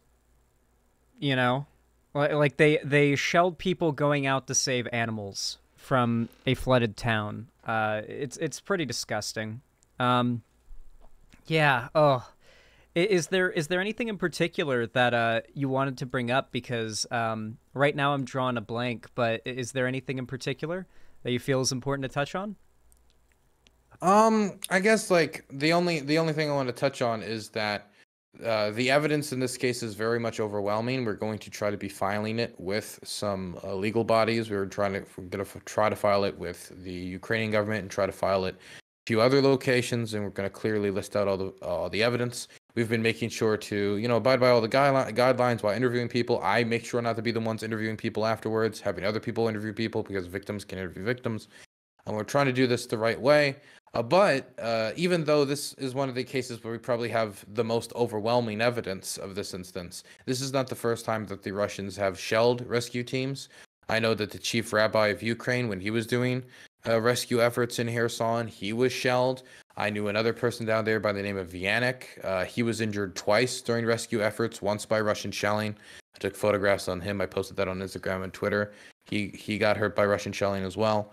you know? Like they shelled people going out to save animals from a flooded town. It's pretty disgusting. Um, yeah. Oh, is there anything in particular that you wanted to bring up? Because right now I'm drawing a blank. But is there anything in particular that you feel is important to touch on? I guess like the only thing I want to touch on is that the evidence in this case is very much overwhelming. We're going to try to be filing it with some legal bodies. We're going to try to file it with the Ukrainian government and try to file it a few other locations, and we're going to clearly list out all the evidence. We've been making sure to, abide by all the guidelines while interviewing people. I make sure not to be the ones interviewing people afterwards, having other people interview people because victims can interview victims. And we're trying to do this the right way. But even though this is one of the cases where we probably have the most overwhelming evidence of this instance, this is not the first time that the Russians have shelled rescue teams. I know that the chief rabbi of Ukraine, when he was doing rescue efforts in Kherson, he was shelled. I knew another person down there by the name of Vianic. He was injured twice during rescue efforts, once by Russian shelling. I took photographs on him. I posted that on Instagram and Twitter. He got hurt by Russian shelling as well.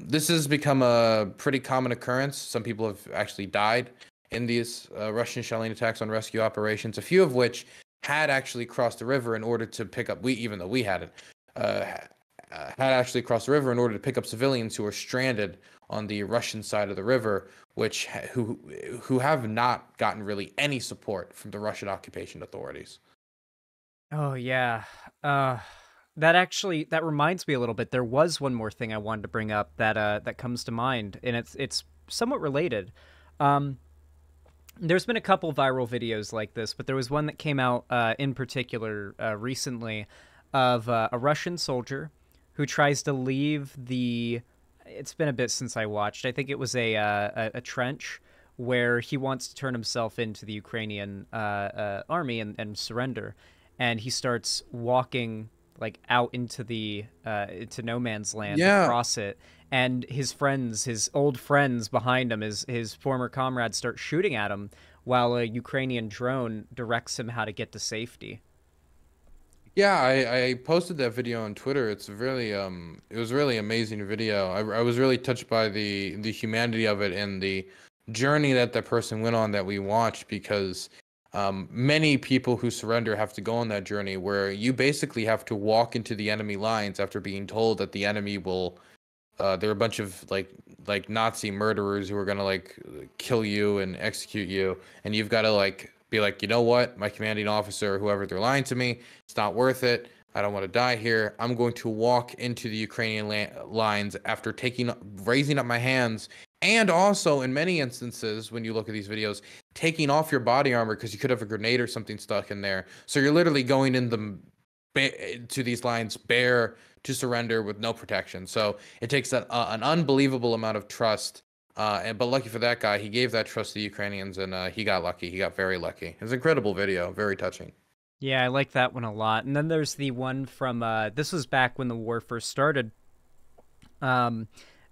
This has become a pretty common occurrence. Some people have actually died in these Russian shelling attacks on rescue operations, a few of which had actually crossed the river in order to pick up, even though we hadn't, uh, had actually crossed the river in order to pick up civilians who were stranded on the Russian side of the river, who have not gotten really any support from the Russian occupation authorities. Oh yeah. Uh that reminds me a little bit. There was one more thing I wanted to bring up that comes to mind, and it's somewhat related. Um there's been a couple viral videos like this, but there was one that came out in particular recently of a Russian soldier who tries to leave the. It's been a bit since I watched. I think it was a trench where he wants to turn himself into the Ukrainian army and surrender, and he starts walking like out into no man's land Yeah, across it, and his old friends behind him, his former comrades, start shooting at him while a Ukrainian drone directs him how to get to safety. yeah, I posted that video on Twitter. It was a really amazing video. I was really touched by the humanity of it and the journey that the person went on that we watched because many people who surrender have to go on that journey where you basically have to walk into the enemy lines after being told that the enemy will they're a bunch of like Nazi murderers who are gonna like kill you and execute you, and you've got to like be like, you know what, my commanding officer, whoever, they're lying to me. It's not worth it. I don't want to die here. I'm going to walk into the Ukrainian lines after raising up my hands, and also in many instances, when you look at these videos, taking off your body armor because you could have a grenade or something stuck in there. So you're literally going in to these lines bare to surrender with no protection. So it takes an unbelievable amount of trust. But lucky for that guy, he gave that trust to the Ukrainians, and he got lucky. He got very lucky. It's an incredible video, very touching. Yeah, I like that one a lot. And then there's the one from this was back when the war first started. Um,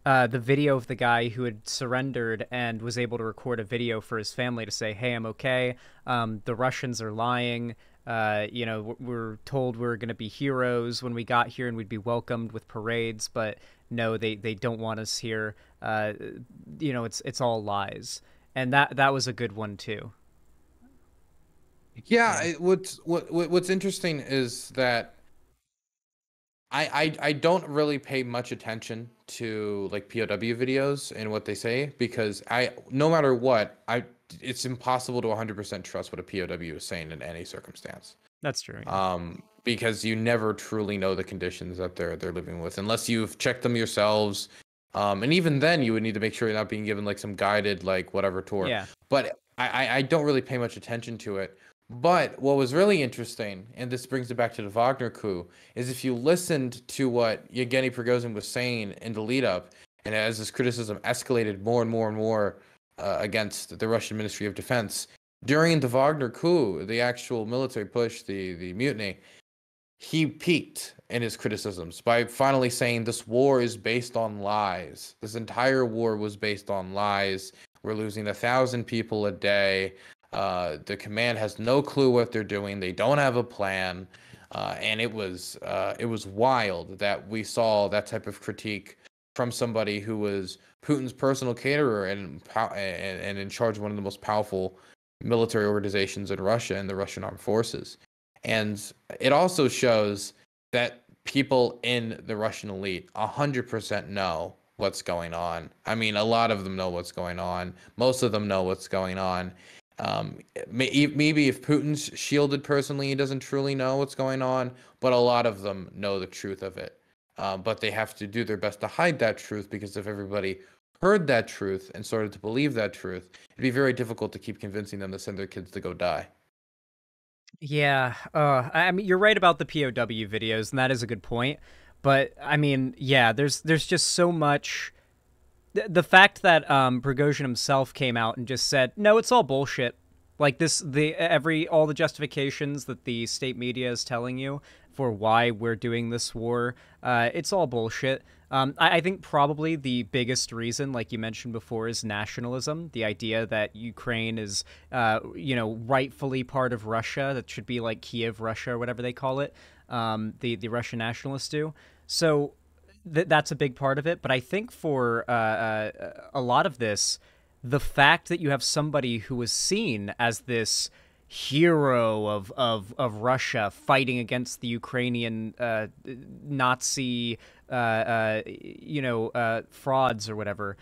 the video of the guy who had surrendered and was able to record a video for his family to say, "Hey, I'm okay. The Russians are lying. We're told we're going to be heroes when we got here and we'd be welcomed with parades, but no, they don't want us here. It's all lies." And that was a good one too. Yeah, Yeah. what's interesting is that I don't really pay much attention to like POW videos and what they say because I no matter what, it's impossible to 100% trust what a POW is saying in any circumstance. That's true. Yeah. Because you never truly know the conditions that they're living with unless you've checked them yourselves. And even then, you would need to make sure you're not being given like some guided like whatever tour. Yeah. But I don't really pay much attention to it. But what was really interesting, and this brings it back to the Wagner coup, is if you listened to what Yevgeny Prigozhin was saying in the lead up, and as this criticism escalated more and more and more against the Russian Ministry of Defense during the Wagner coup, the actual military push, the mutiny, he peaked in his criticisms by finally saying this war is based on lies. This entire war was based on lies. We're losing 1,000 people a day. The command has no clue what they're doing. They don't have a plan, and it was wild that we saw that type of critique from somebody who was Putin's personal caterer and in charge of one of the most powerful military organizations in Russia and the Russian armed forces. And it also shows that people in the Russian elite 100% know what's going on. I mean, a lot of them know what's going on. Most of them know what's going on. Maybe if Putin's shielded personally, he doesn't truly know what's going on, but a lot of them know the truth of it. But they have to do their best to hide that truth because if everybody heard that truth and started to believe that truth, it'd be very difficult to keep convincing them to send their kids to go die. Yeah, I mean, you're right about the POW videos, and that is a good point. But I mean, yeah, there's just so much. The fact that Prigozhin himself came out and just said, "No, it's all bullshit." Like all the justifications that the state media is telling you for why we're doing this war, it's all bullshit. I think probably the biggest reason, like you mentioned before, is nationalism. The idea that Ukraine is, rightfully part of Russia, that should be like Kiev, Russia, or whatever they call it. The Russian nationalists do. So that's a big part of it. But I think for a lot of this, the fact that you have somebody who was seen as this hero of Russia fighting against the Ukrainian Nazi frauds or whatever.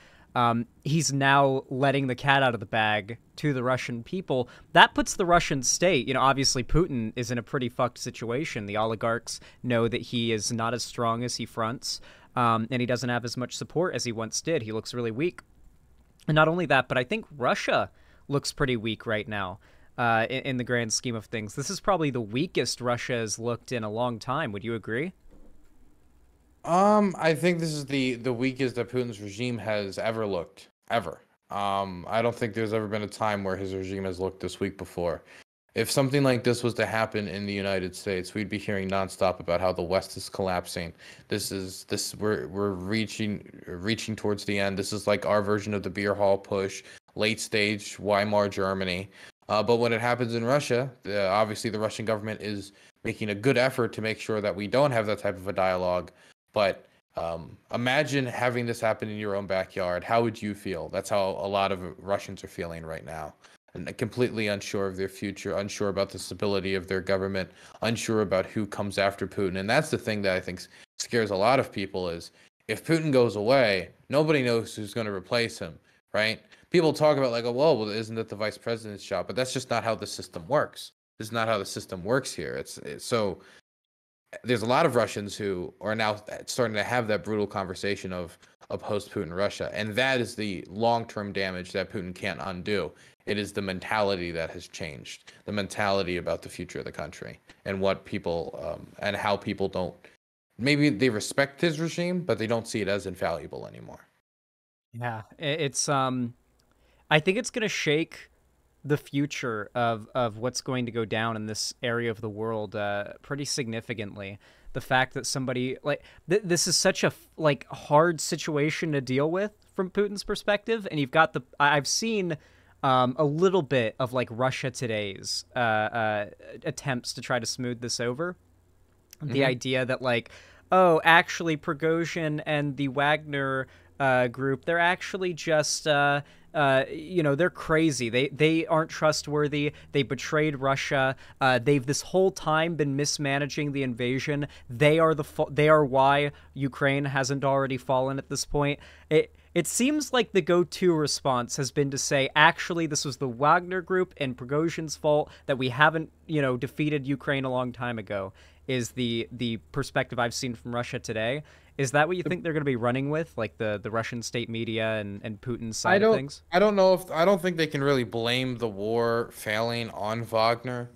He's now letting the cat out of the bag to the Russian people. That puts the Russian state, obviously Putin is in a pretty fucked situation. The oligarchs know that he is not as strong as he fronts, and he doesn't have as much support as he once did. He looks really weak. And not only that, but I think Russia looks pretty weak right now in the grand scheme of things. This is probably the weakest Russia has looked in a long time. Would you agree? I think this is the weakest that Putin's regime has ever looked, ever. I don't think there's ever been a time where his regime has looked this weak before. If something like this was to happen in the United States, we'd be hearing nonstop about how the West is collapsing. We're reaching towards the end. This is like our version of the beer hall push, late stage Weimar Germany. But when it happens in Russia, obviously the Russian government is making a good effort to make sure that we don't have that type of a dialogue. But imagine having this happen in your own backyard. How would you feel? That's how a lot of Russians are feeling right now. And completely unsure of their future, unsure about the stability of their government, unsure about who comes after Putin. And that's the thing that I think scares a lot of people is if Putin goes away, nobody knows who's going to replace him, right? People talk about like, oh, well, isn't that the vice president's job? But that's just not how the system works. This is not how the system works here. It's so there's a lot of Russians who are now starting to have that brutal conversation of post-Putin Russia, and that is the long-term damage that Putin can't undo. It is the mentality that has changed, the mentality about the future of the country, and what people and how people don't. Maybe they respect his regime, but they don't see it as infallible anymore. Yeah, it's I think it's gonna shake the future of what's going to go down in this area of the world pretty significantly. The fact that somebody like this is such a like hard situation to deal with from Putin's perspective, and you've got I've seen a little bit of like Russia Today's attempts to try to smooth this over. The Hmm. idea that like, oh, actually Prigozhin and the Wagner group, they're actually just they're crazy. They aren't trustworthy. They betrayed Russia. They've this whole time been mismanaging the invasion. They are why Ukraine hasn't already fallen at this point. It seems like the go-to response has been to say, actually, this was the Wagner group and Prigozhin's fault that we haven't, defeated Ukraine a long time ago, is the perspective I've seen from Russia Today. Is that what you think they're going to be running with, like the Russian state media and Putin's I side of don't things? I don't know if I don't think they can really blame the war failing on Wagner.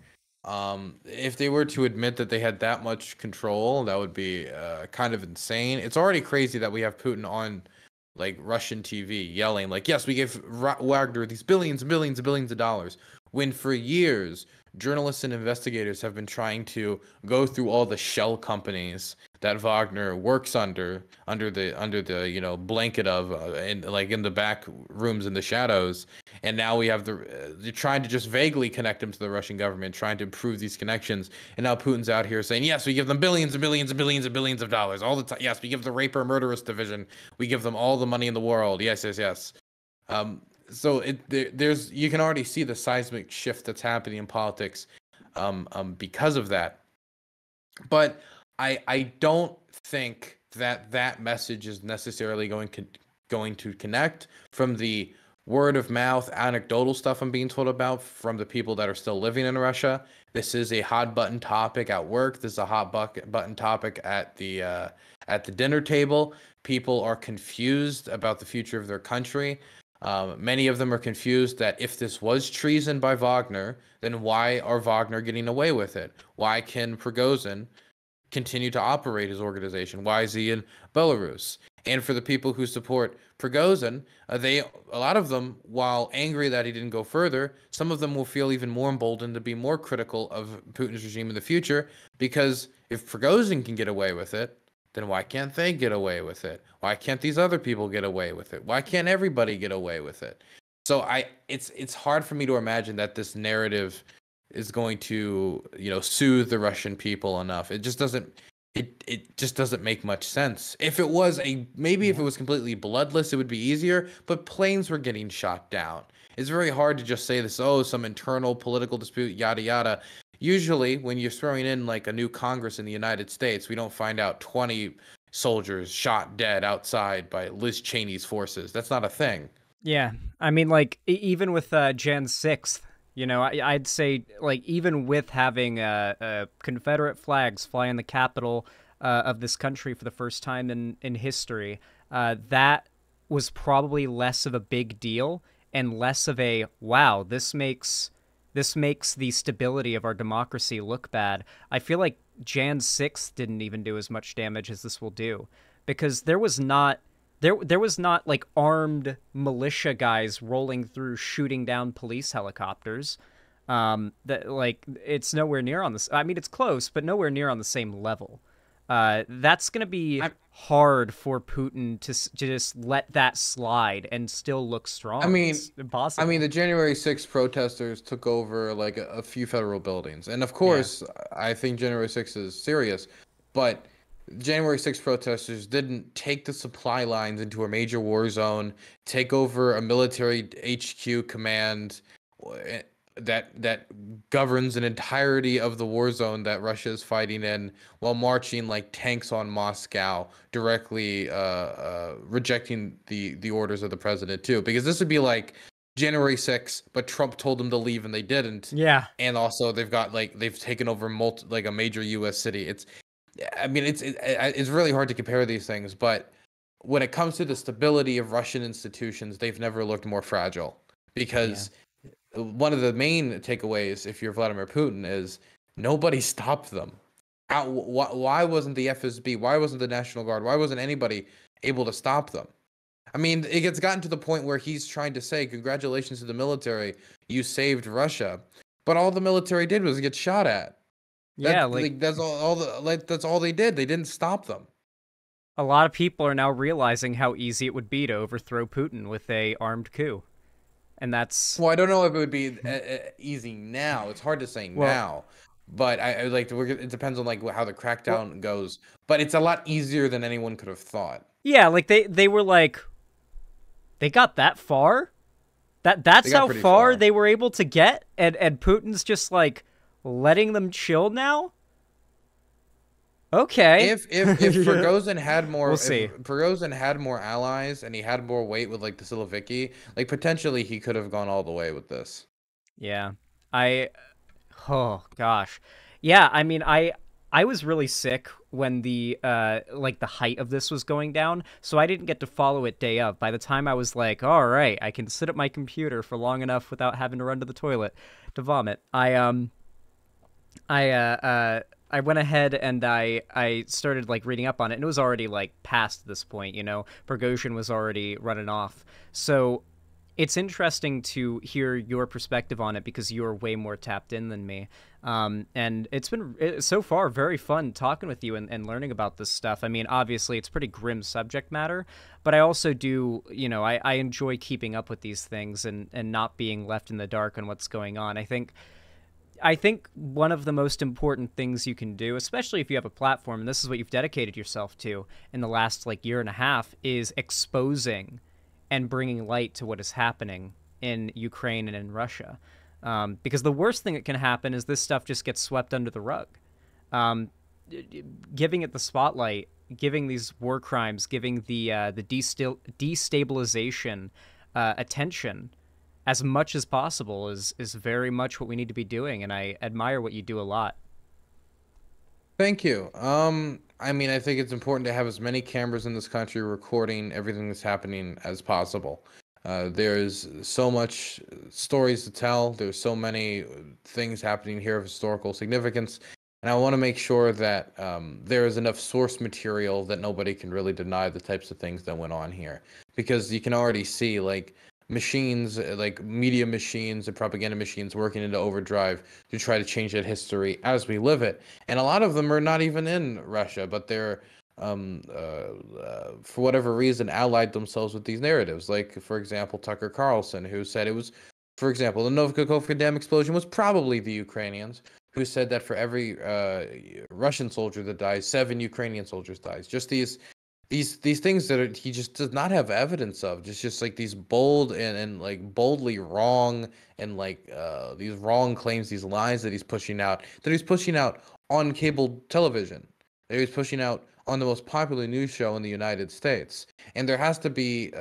If they were to admit that they had that much control, that would be kind of insane. It's already crazy that we have Putin on like Russian TV yelling like, "Yes, we gave Wagner these billions and billions and billions of dollars." When for years, journalists and investigators have been trying to go through all the shell companies that Wagner works under the blanket of in like in the back rooms in the shadows, and now we have they're trying to just vaguely connect him to the Russian government, trying to improve these connections, and now Putin's out here saying yes, we give them billions and billions and billions and billions of dollars all the time. Yes, we give the raper murderous division, we give them all the money in the world. Yes, yes, yes. So there's you can already see the seismic shift that's happening in politics because of that. But I don't think that that message is necessarily going to connect from the word of mouth anecdotal stuff I'm being told about from the people that are still living in Russia. This is a hot button topic at work. This is a hot button topic at the dinner table. People are confused about the future of their country. Many of them are confused that if this was treason by Wagner, then why are Wagner getting away with it? Why can Prigozhin continue to operate his organization? Why is he in Belarus? And for the people who support Prigozhin, a lot of them, while angry that he didn't go further, some of them will feel even more emboldened to be more critical of Putin's regime in the future because if Prigozhin can get away with it, then why can't they get away with it? Why can't these other people get away with it? Why can't everybody get away with it? So it's hard for me to imagine that this narrative is going to soothe the Russian people enough. It just doesn't it just doesn't make much sense. If it was a maybe if it Yeah. was completely bloodless, it would be easier, but planes were getting shot down. It's very hard to just say this, oh, some internal political dispute, yada yada. Usually, when you're throwing in like a new Congress in the United States, we don't find out 20 soldiers shot dead outside by Liz Cheney's forces. That's not a thing. Yeah, I mean, like even with Jan 6th, I'd say like even with having Confederate flags fly in the capital of this country for the first time in history, that was probably less of a big deal and less of a wow. This makes the stability of our democracy look bad. I feel like Jan 6th didn't even do as much damage as this will do because there was not like armed militia guys rolling through shooting down police helicopters. That like it's nowhere near on this. I mean, it's close, but nowhere near on the same level. That's gonna be I, hard for Putin to just let that slide and still look I strong. mean, It's impossible. the January 6th protesters took over like a few federal buildings. And of Yeah. course, I think January 6th is serious, but January 6th protesters didn't take the supply lines into a major war zone, take over a military HQ command that governs an entirety of the war zone that Russia is fighting in while marching like tanks on Moscow, directly rejecting the orders of the president too. Because this would be like January 6th, but Trump told them to leave and they didn't. Yeah. And also they've taken over like a major U.S. city. I mean, it's really hard to compare these things, but when it comes to the stability of Russian institutions, they've never looked more fragile. Yeah. Because one of the main takeaways, if you're Vladimir Putin, is nobody stopped them. Why wasn't the FSB? Why wasn't the National Guard? Why wasn't anybody able to stop them? I mean, it gets gotten to the point where he's trying to say, "Congratulations to the military, you saved Russia," but all the military did was get shot at. Yeah. Like That's that's all they did. They didn't stop them. a lot of people are now realizing how easy it would be to overthrow Putin with a armed coup, and that's Well, I don't know if it would be easy now. It's hard to say well. now, but I like it depends on like how the Well, crackdown goes. But it's a lot easier than anyone could have thought. yeah, like they were like they got that far. They That's got how pretty far far. they were able to get, and Putin's just like letting them chill now. Okay, If Prigozhin had we'll more if see. Prigozhin had more allies and he had more weight with like the Siloviki, like potentially he could have gone all the way with this. Yeah, I. Oh gosh, yeah. I mean, I was really sick when the like the height of this was going down, so I didn't get to follow it day of. By the time I was like, all right, I can sit at my computer for long enough without having to run to the toilet to vomit. I went ahead and I started like reading up on it, and it was already like past this point. Prigozhin was already running off. So it's interesting to hear your perspective on it because you're way more tapped in than me. And it's been so far very fun talking with you and learning about this stuff. I mean, obviously, it's pretty grim subject matter, but I also do, I enjoy keeping up with these things and not being left in the dark on what's going on. I think one of the most important things you can do, especially if you have a platform, and this is what you've dedicated yourself to in the last like year and a half, is exposing and bringing light to what is happening in Ukraine and in Russia. Because the worst thing that can happen is this stuff just gets swept under the rug. Um, Giving it the spotlight, giving these war crimes, giving the destabilization attention as much as possible is very much what we need to be doing, and I admire what you do a lot. Thank you. I mean, I think it's important to have as many cameras in this country recording everything that's happening as possible. There's so much stories to tell. There's so many things happening here of historical significance, and I want to make sure that there is enough source material that nobody can really deny the types of things that went on here, because you can already see like machines, like media machines and propaganda machines working into overdrive to try to change that history as we live it. And a lot of them are not even in Russia, but they're for whatever reason allied themselves with these narratives. Like, for example, Tucker Carlson, who said it was, for example, the Novakhovka dam explosion was probably the Ukrainians, who said that for every Russian soldier that dies, 7 Ukrainian soldiers dies. Just these things that he just does not have evidence of. Just like these bold and like boldly wrong and like these wrong claims, these lies that he's pushing out, on cable television, that he's pushing out on the most popular news show in the United States. And there has to be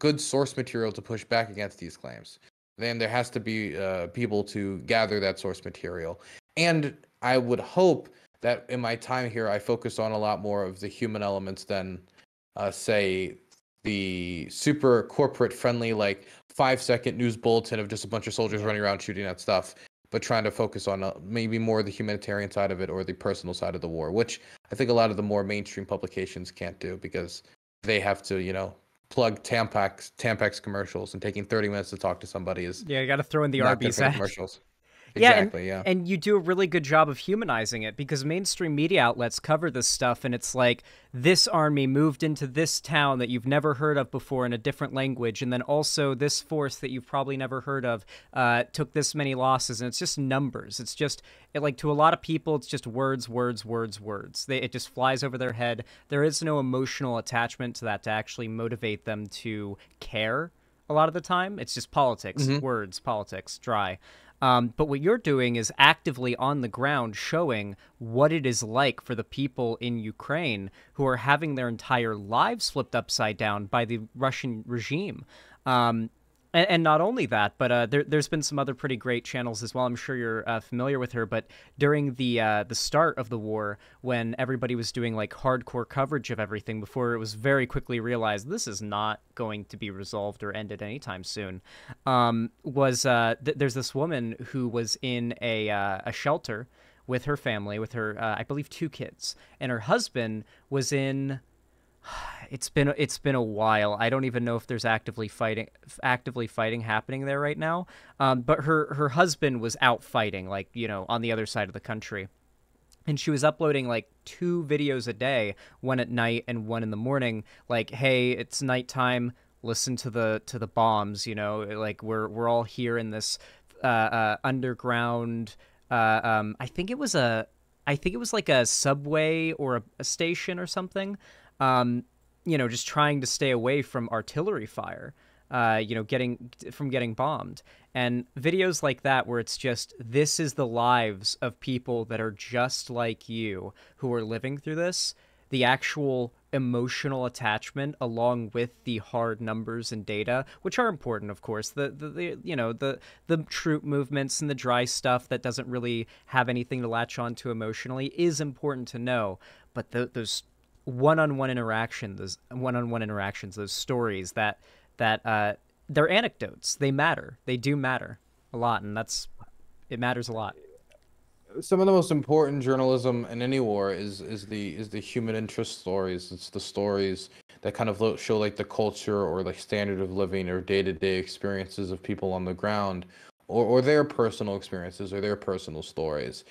good source material to push back against these claims. Then there has to be people to gather that source material. And I would hope that in my time here, I focus on a lot more of the human elements than, say, the super corporate friendly, like 5 second news bulletin of just a bunch of soldiers running around shooting at stuff, but trying to focus on maybe more the humanitarian side of it or the personal side of the war, which I think a lot of the more mainstream publications can't do because they have to, plug Tampax commercials, and taking 30 minutes to talk to somebody is Yeah, you got to throw in the not good Arby's for the ad. commercials. Yeah, and Exactly, yeah. and you do a really good job of humanizing it because mainstream media outlets cover this stuff and it's like this army moved into this town that you've never heard of before in a different language, and then also this force that you've probably never heard of took this many losses, and it's just numbers. It's just like to a lot of people, it's just words, words, words, words. It just flies over their head. There is no emotional attachment to that to actually motivate them to care. A lot of the time, it's just politics, Hmm. words, politics, dry. But what you're doing is actively on the ground showing what it is like for the people in Ukraine who are having their entire lives flipped upside down by the Russian regime. Um, and not only that, but there's been some other pretty great channels as well. I'm sure you're familiar with her. But during the start of the war, when everybody was doing like hardcore coverage of everything, before it was very quickly realized this is not going to be resolved or ended anytime soon, there's this woman who was in a shelter with her family, with her I believe 2 kids, and her husband was in it's been a while. I don't even know if there's actively fighting happening there right now. But her husband was out fighting, like on the other side of the country, and she was uploading like 2 videos a day, one at night and one in the morning. Like, hey, it's nighttime. Listen to the bombs. Like we're all here in this underground. I think it was like a subway or a station or something. Um, just trying to stay away from artillery fire. Getting bombed, and videos like that where it's just this is the lives of people that are just like you who are living through this. The actual emotional attachment along with the hard numbers and data, which are important, of course, the troop movements and the dry stuff that doesn't really have anything to latch on to emotionally is important to know. But those one-on-one interactions, those stories that they're anecdotes, they matter. They do matter a lot, and it matters a lot. Some of the most important journalism in any war is the human interest stories. It's the stories that kind of show like the culture or like standard of living or day-to-day experiences of people on the ground, or their personal experiences or their personal stories.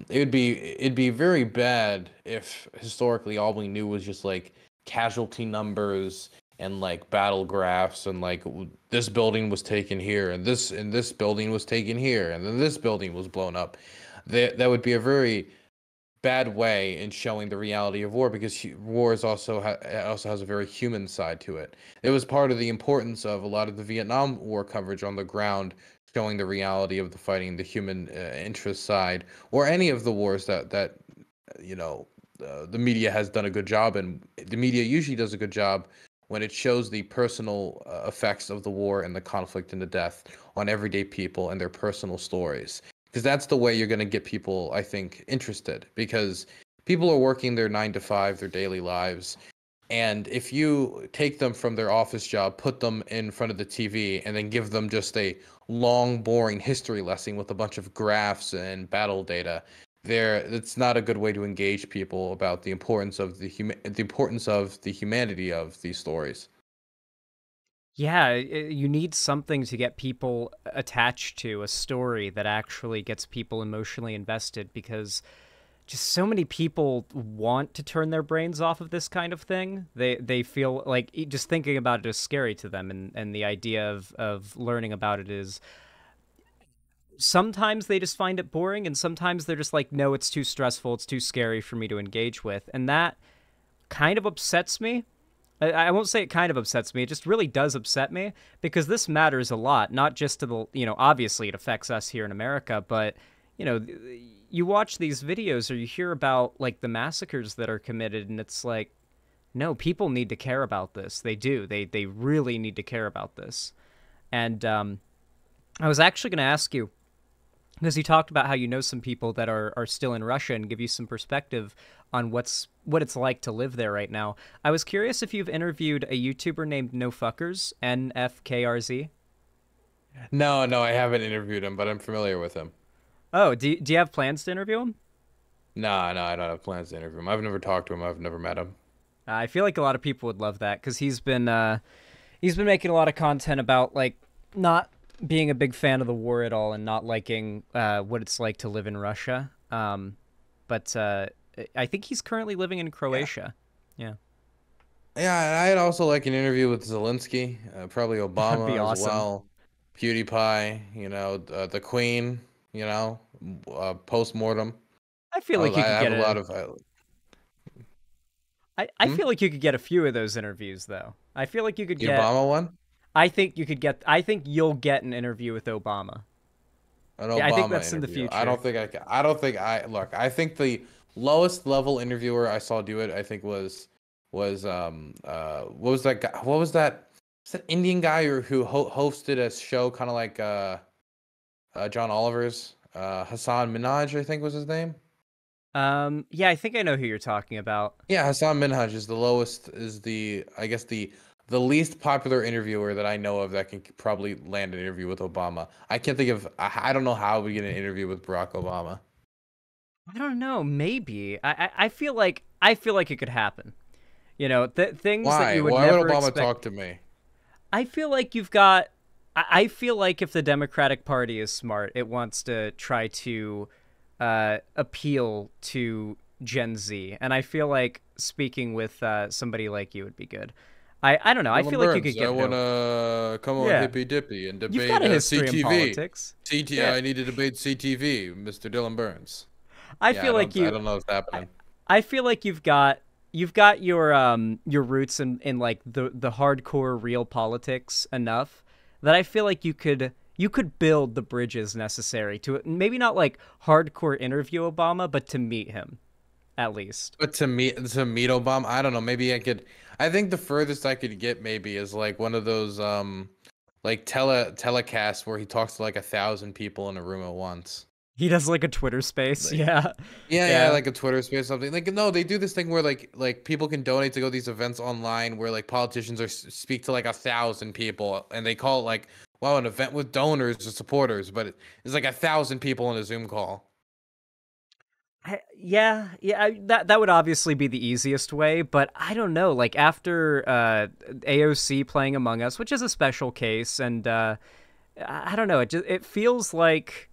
It'd be very bad if historically all we knew was just like casualty numbers and like battle graphs and like this building was taken here and this building was taken here and then this building was blown up. That would be a very bad way in showing the reality of war, because war is also has a very human side to it. It was part of the importance of a lot of the Vietnam War coverage on the ground, showing the reality of the fighting, the human interest side, or any of the wars that you know the media has done a good job, and the media usually does a good job when it shows the personal effects of the war and the conflict and the death on everyday people and their personal stories, because that's the way you're going to get people, I think, interested, because people are working their 9 to 5, their daily lives. And if you take them from their office job, put them in front of the TV, and then give them just a long, boring history lesson with a bunch of graphs and battle data, it's not a good way to engage people about the importance of the importance of the humanity of these stories. Yeah, you need something to get people attached to, a story that actually gets people emotionally invested, because just so many people want to turn their brains off of this kind of thing. They feel like just thinking about it is scary to them, and the idea of learning about it is sometimes they just find it boring, and sometimes they're just like, no, it's too stressful, it's too scary for me to engage with, and that kind of upsets me. I won't say it kind of upsets me. It just really does upset me because this matters a lot, not just to the, obviously it affects us here in America, but, you know, you watch these videos or you hear about like the massacres that are committed and it's like, no, people need to care about this. They do. They really need to care about this. And I was actually going to ask you because you talked about how you know some people that are still in Russia and give you some perspective on what it's like to live there right now. I was curious if you've interviewed a YouTuber named No Fuckers, NFKRZ. No, no, I haven't interviewed him, but I'm familiar with him. Oh, do you have plans to interview him? No, no, I don't have plans to interview him. I've never talked to him. I've never met him. I feel like a lot of people would love that because he's been making a lot of content about like not being a big fan of the war at all and not liking what it's like to live in Russia. But I think he's currently living in Yeah. Croatia. Yeah, Yeah, and I'd also like an interview with Zelensky, probably that'd be Obama as awesome. well, PewDiePie, the Queen, post-mortem. I feel like I you could have get a lot a. of, I hmm? feel like you could get a few of those interviews though. I feel like you could The get. Obama one? I think you could get. I think you'll get an interview with Obama. An Yeah, I think Obama that's in the interview. I don't future. think I can. I don't think I look. I think the lowest level interviewer I saw do it. I think was what was that guy? What was that? Is that Indian guy who hosted a show kind of like John Oliver's? Hassan Minhaj, I think was his name. Yeah, I think I know who you're talking about. Yeah, Hassan Minhaj is the lowest. Is the I guess the least popular interviewer that I know of that can probably land an interview with Obama. I can't think of. I don't know how we get an interview with Barack Obama. I don't know. Maybe I feel like it could happen. Things that Why? you would Why would never Obama expect. talk to me? I feel like you've got. I feel like if the Democratic Party is smart, it wants to try to appeal to Gen Z, and I feel like speaking with somebody like you would be good. I don't know. I Dylan feel like you could Burns, I get it over. wanna come on Yeah, hippy dippy and you've got debate a history in CTV. politics. CT, Yeah, I need to debate CTV, Mr. Dylan Burns. I Yeah, feel like I you. don't know what's I, happening. I feel like you've got your roots in like the hardcore real politics enough that I feel like you could build the bridges necessary to maybe not like hardcore interview Obama, but to meet him at least. But to meet Obama, I don't know. Maybe I could. I think the furthest I could get maybe is like one of those like telecasts where he talks to like 1,000 people in a room at once. He does like a Twitter space. Like Yeah. yeah, yeah, Yeah. like a Twitter space or something. Like no, they do this thing where like people can donate to go to these events online where like politicians are speak to like 1,000 people and they call it like wow an event with donors or supporters, but it's like 1,000 people in a Zoom call. That would obviously be the easiest way, but I don't know. Like after AOC playing Among Us, which is a special case, and I don't know. It feels like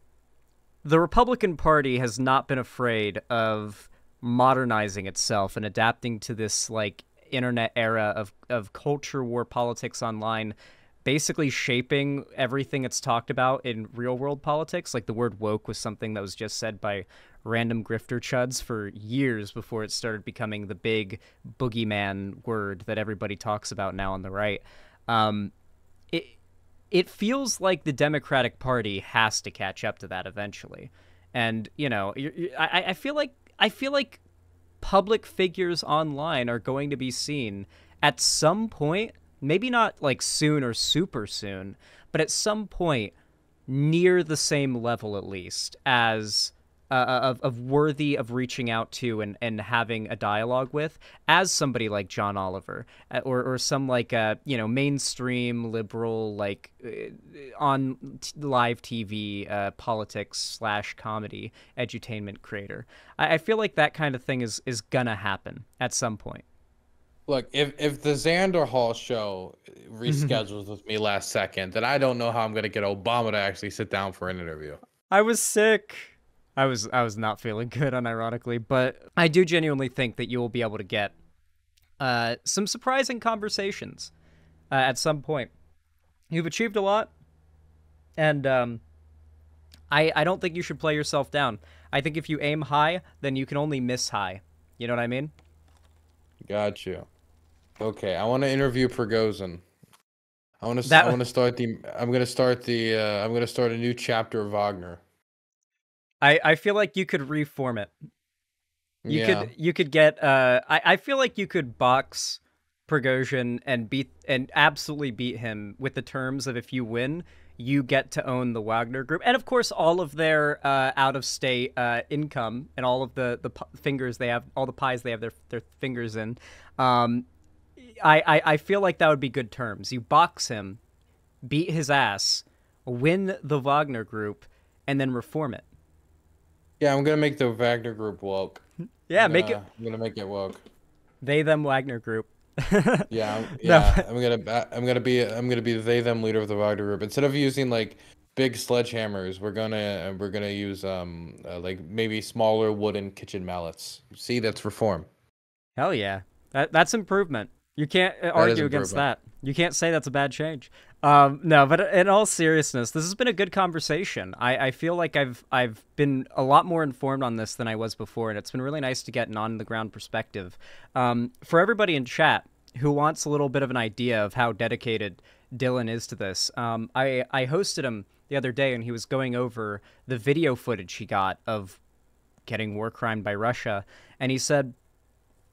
the Republican Party has not been afraid of modernizing itself and adapting to this like internet era of culture war politics online, basically shaping everything it's talked about in real world politics. Like the word woke was something that was just said by random grifter chuds for years before it started becoming the big boogeyman word that everybody talks about now on the right. Um, it it feels like the Democratic Party has to catch up to that eventually, and I feel like public figures online are going to be seen at some point, maybe not like soon or super soon, but at some point near the same level at least as of worthy of reaching out to and having a dialogue with as somebody like John Oliver or some like mainstream liberal like on live TV politics slash comedy edutainment creator. I feel like that kind of thing is gonna happen at some point. Look, if the Xander Hall show reschedules with me last second, then I don't know how I'm gonna get Obama to actually sit down for an interview. I was sick. I was not feeling good, unironically, but I do genuinely think that you will be able to get some surprising conversations at some point. You've achieved a lot, and I don't think you should play yourself down. I think if you aim high, then you can only miss high. You know what I mean? Got you. Okay, I want to interview Prigozhin. I That want to start the I'm gonna start the I'm gonna start a new chapter of Wagner. I feel like you could reform it. Yeah. You could get I feel like you could box Prigozhin and absolutely beat him with the terms of if you win, you get to own the Wagner Group, and of course all of their out of state income and all of the fingers they have, all the pies they have their fingers in. Um, I feel like that would be good terms. You box him, beat his ass, win the Wagner Group, and then reform it. Yeah, I'm gonna make the Wagner group woke. Yeah, make it I'm gonna make it woke. they them Wagner Group. No, Yeah. I'm gonna be the they them leader of the Wagner group. Instead of using like big sledgehammers, we're gonna use like maybe smaller wooden kitchen mallets. See, that's reform. hell yeah, that's improvement. You can't That is argue against improvement. that. You can't say that's a bad change. No, but in all seriousness, this has been a good conversation. I feel like I've been a lot more informed on this than I was before, and it's been really nice to get an on the ground perspective. For everybody in chat who wants a little bit of an idea of how dedicated Dylan is to this, I hosted him the other day, and he was going over the video footage he got of getting war crimed by Russia, and he said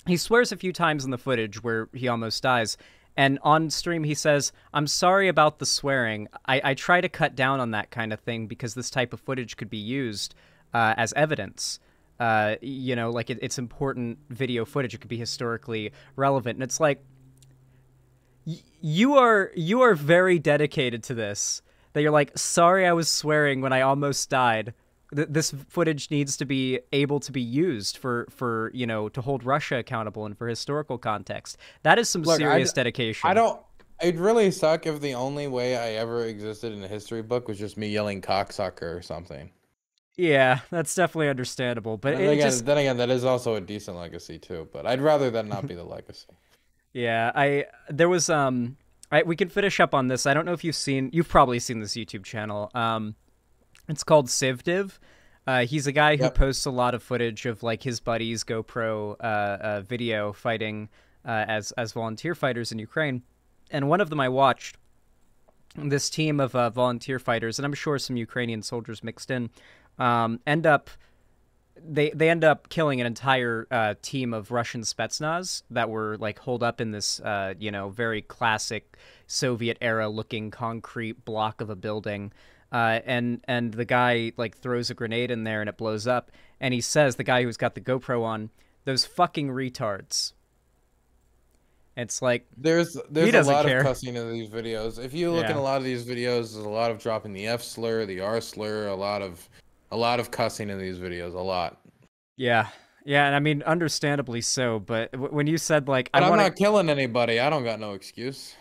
he swears a few times in the footage where he almost dies. And on stream, he says, I'm sorry about the swearing. I try to cut down on that kind of thing because this type of footage could be used as evidence. Like it's important video footage. It could be historically relevant. And it's like, you are very dedicated to this. That you're like, sorry I was swearing when I almost died. This footage needs to be able to be used for to hold Russia accountable and for historical context. That is some Look, serious I dedication. don't. It'd really suck if the only way I ever existed in a history book was just me yelling cocksucker or something. Yeah, that's definitely understandable, but And then again, that is also a decent legacy too. But I'd rather that not be the legacy. yeah, I there was we can finish up on this. I don't know if you've probably seen this YouTube channel. It's called Civdiv. He's a guy who Yep. posts a lot of footage of like his buddies GoPro video fighting as volunteer fighters in Ukraine. And one of them I watched, this team of volunteer fighters, and I'm sure some Ukrainian soldiers mixed in, end up they end up killing an entire team of Russian Spetsnaz that were like holed up in this very classic Soviet era looking concrete block of a building. And the guy like throws a grenade in there and it blows up. And he says, the guy who's got the GoPro on, those fucking retards. It's like he There's a doesn't lot of care. cussing in these videos. If you look in Yeah. a lot of these videos, there's a lot of dropping the F slur, the R slur, a lot of cussing in these videos, a lot. Yeah. Yeah, and I mean understandably so, but when you said like I But I'm want to not killing anybody. I don't got no excuse.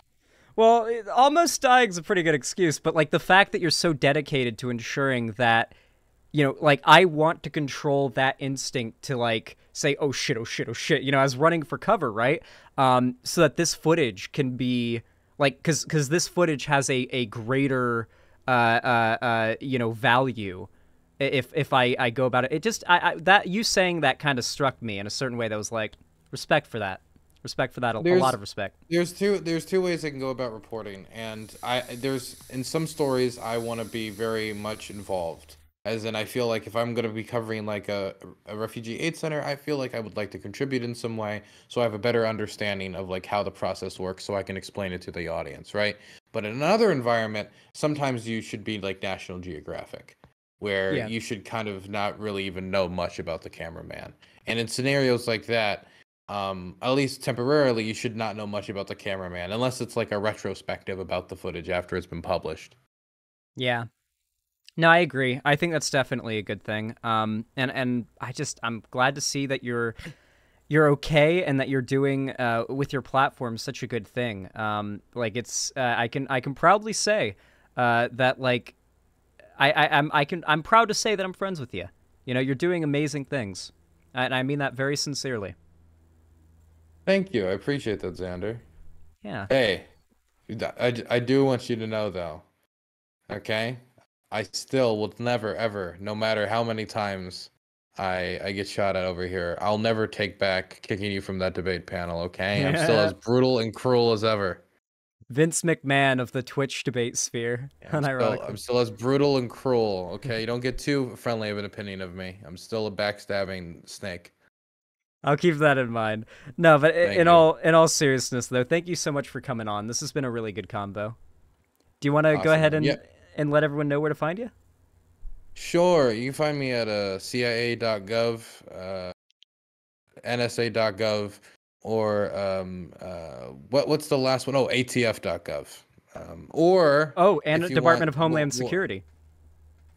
well, almost dying's a pretty good excuse, but like the fact that you're so dedicated to ensuring that like I want to control that instinct to like say, oh shit, oh shit, oh shit, as running for cover, right? So that this footage can be like, because this footage has a greater, value. If I go about it, it just that you saying that kind of struck me in a certain way that was like respect for that, a lot There's of respect. there's two ways I can go about reporting, and there's in some stories I want to be very much involved. As in, I feel like if I'm going to be covering like a refugee aid center, I feel like I would like to contribute in some way, so I have a better understanding of like how the process works, so I can explain it to the audience, right? But in another environment, sometimes you should be like National Geographic, where Yeah. you should kind of not really even know much about the cameraman. And in scenarios like that, at least temporarily, you should not know much about the cameraman unless it's like a retrospective about the footage after it's been published. Yeah. No, I agree. I think that's definitely a good thing. And I'm glad to see that you're okay and that you're doing with your platform such a good thing. Like it's I can proudly say that like I'm proud to say that I'm friends with you. You're doing amazing things, and I mean that very sincerely. Thank you. I appreciate that, Xander. Yeah. Hey, I do want you to know though, okay? I still will never ever, no matter how many times I get shot at over here, I'll never take back kicking you from that debate panel, okay? I'm still Yeah. as brutal and cruel as ever. Vince McMahon of the Twitch debate sphere, Yeah, I'm unironically. still as brutal and cruel, okay? You don't get too friendly of an opinion of me. I'm still a backstabbing snake. I'll keep that in mind. No, but Thank you. in all seriousness though, thank you so much for coming on. This has been a really good combo. Do you want to go Awesome. ahead Yeah, and let everyone know where to find you? sure. You can find me at CIA.gov, NSA.gov, or what's the last one? Oh, ATF.gov. Or Oh, and if you want, Department of Homeland Security.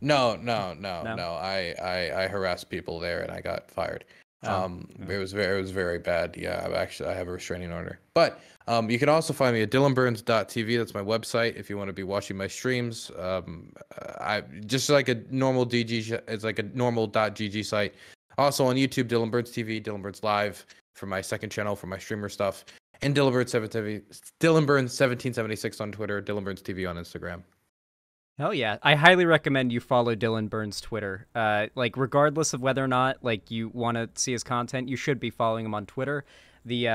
no, no, no, No. no. I harassed people there and I got fired. Oh. Oh. It was very bad. Yeah, I have a restraining order. But you can also find me at dylanburns.tv. That's my website if you want to be watching my streams. I just like a normal it's like a normal .gg site. Also on YouTube, Dylan Burns TV, Dylan Burns Live for my second channel for my streamer stuff, and Dylan Burns 1776 on Twitter, Dylan Burns TV on Instagram. Hell yeah. I highly recommend you follow Dylan Burns' Twitter. Like, regardless of whether or not, like, you want to see his content, you should be following him on Twitter. The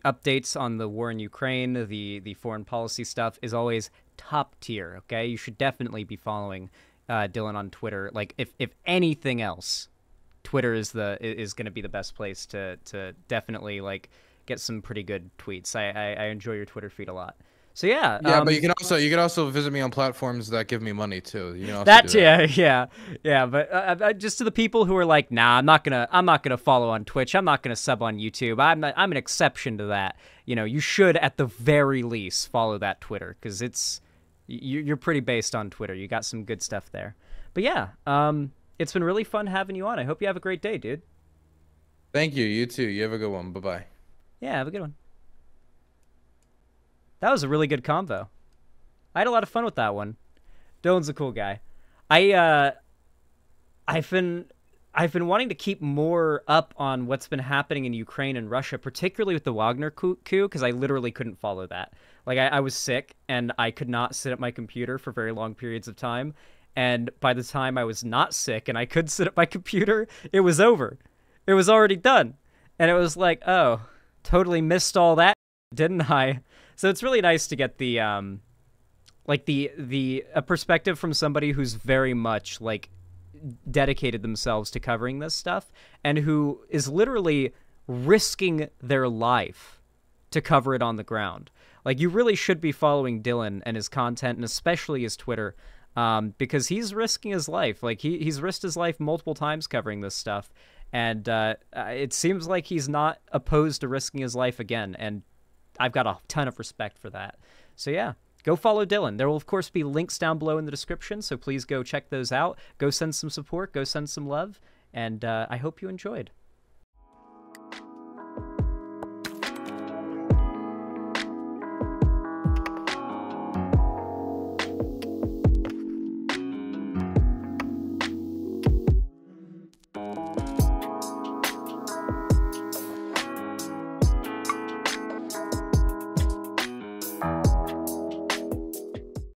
updates on the war in Ukraine, the foreign policy stuff is always top tier, okay? You should definitely be following Dylan on Twitter. Like, if anything else, Twitter is going to be the best place to definitely, like, get some pretty good tweets. I enjoy your Twitter feed a lot. So yeah, Yeah, but you can also visit me on platforms that give me money too. You can also that do that. yeah. But just to the people who are like, nah, I'm not gonna follow on Twitch. I'm not gonna sub on YouTube. I'm an exception to that. You know, you should at the very least follow that Twitter because you're pretty based on Twitter. You got some good stuff there. But yeah, it's been really fun having you on. I hope you have a great day, dude. Thank you. You too. You have a good one. Bye bye. Yeah, have a good one. That was a really good convo. I had a lot of fun with that one. Dylan's a cool guy. I've been wanting to keep more up on what's been happening in Ukraine and Russia, particularly with the Wagner coup, because I literally couldn't follow that. Like, I was sick, and I could not sit at my computer for very long periods of time. And by the time I was not sick and I could sit at my computer, it was over. It was already done. And it was like, oh, totally missed all that, didn't I? So it's really nice to get the a perspective from somebody who's very much like dedicated themselves to covering this stuff and who is literally risking their life to cover it on the ground. Like, you really should be following Dylan and his content, and especially his Twitter, because he's risking his life. Like, he's risked his life multiple times covering this stuff, and it seems like he's not opposed to risking his life again, and I've got a ton of respect for that. So yeah, go follow Dylan. There will, of course, be links down below in the description, so please go check those out. Go send some support, go send some love, and I hope you enjoyed.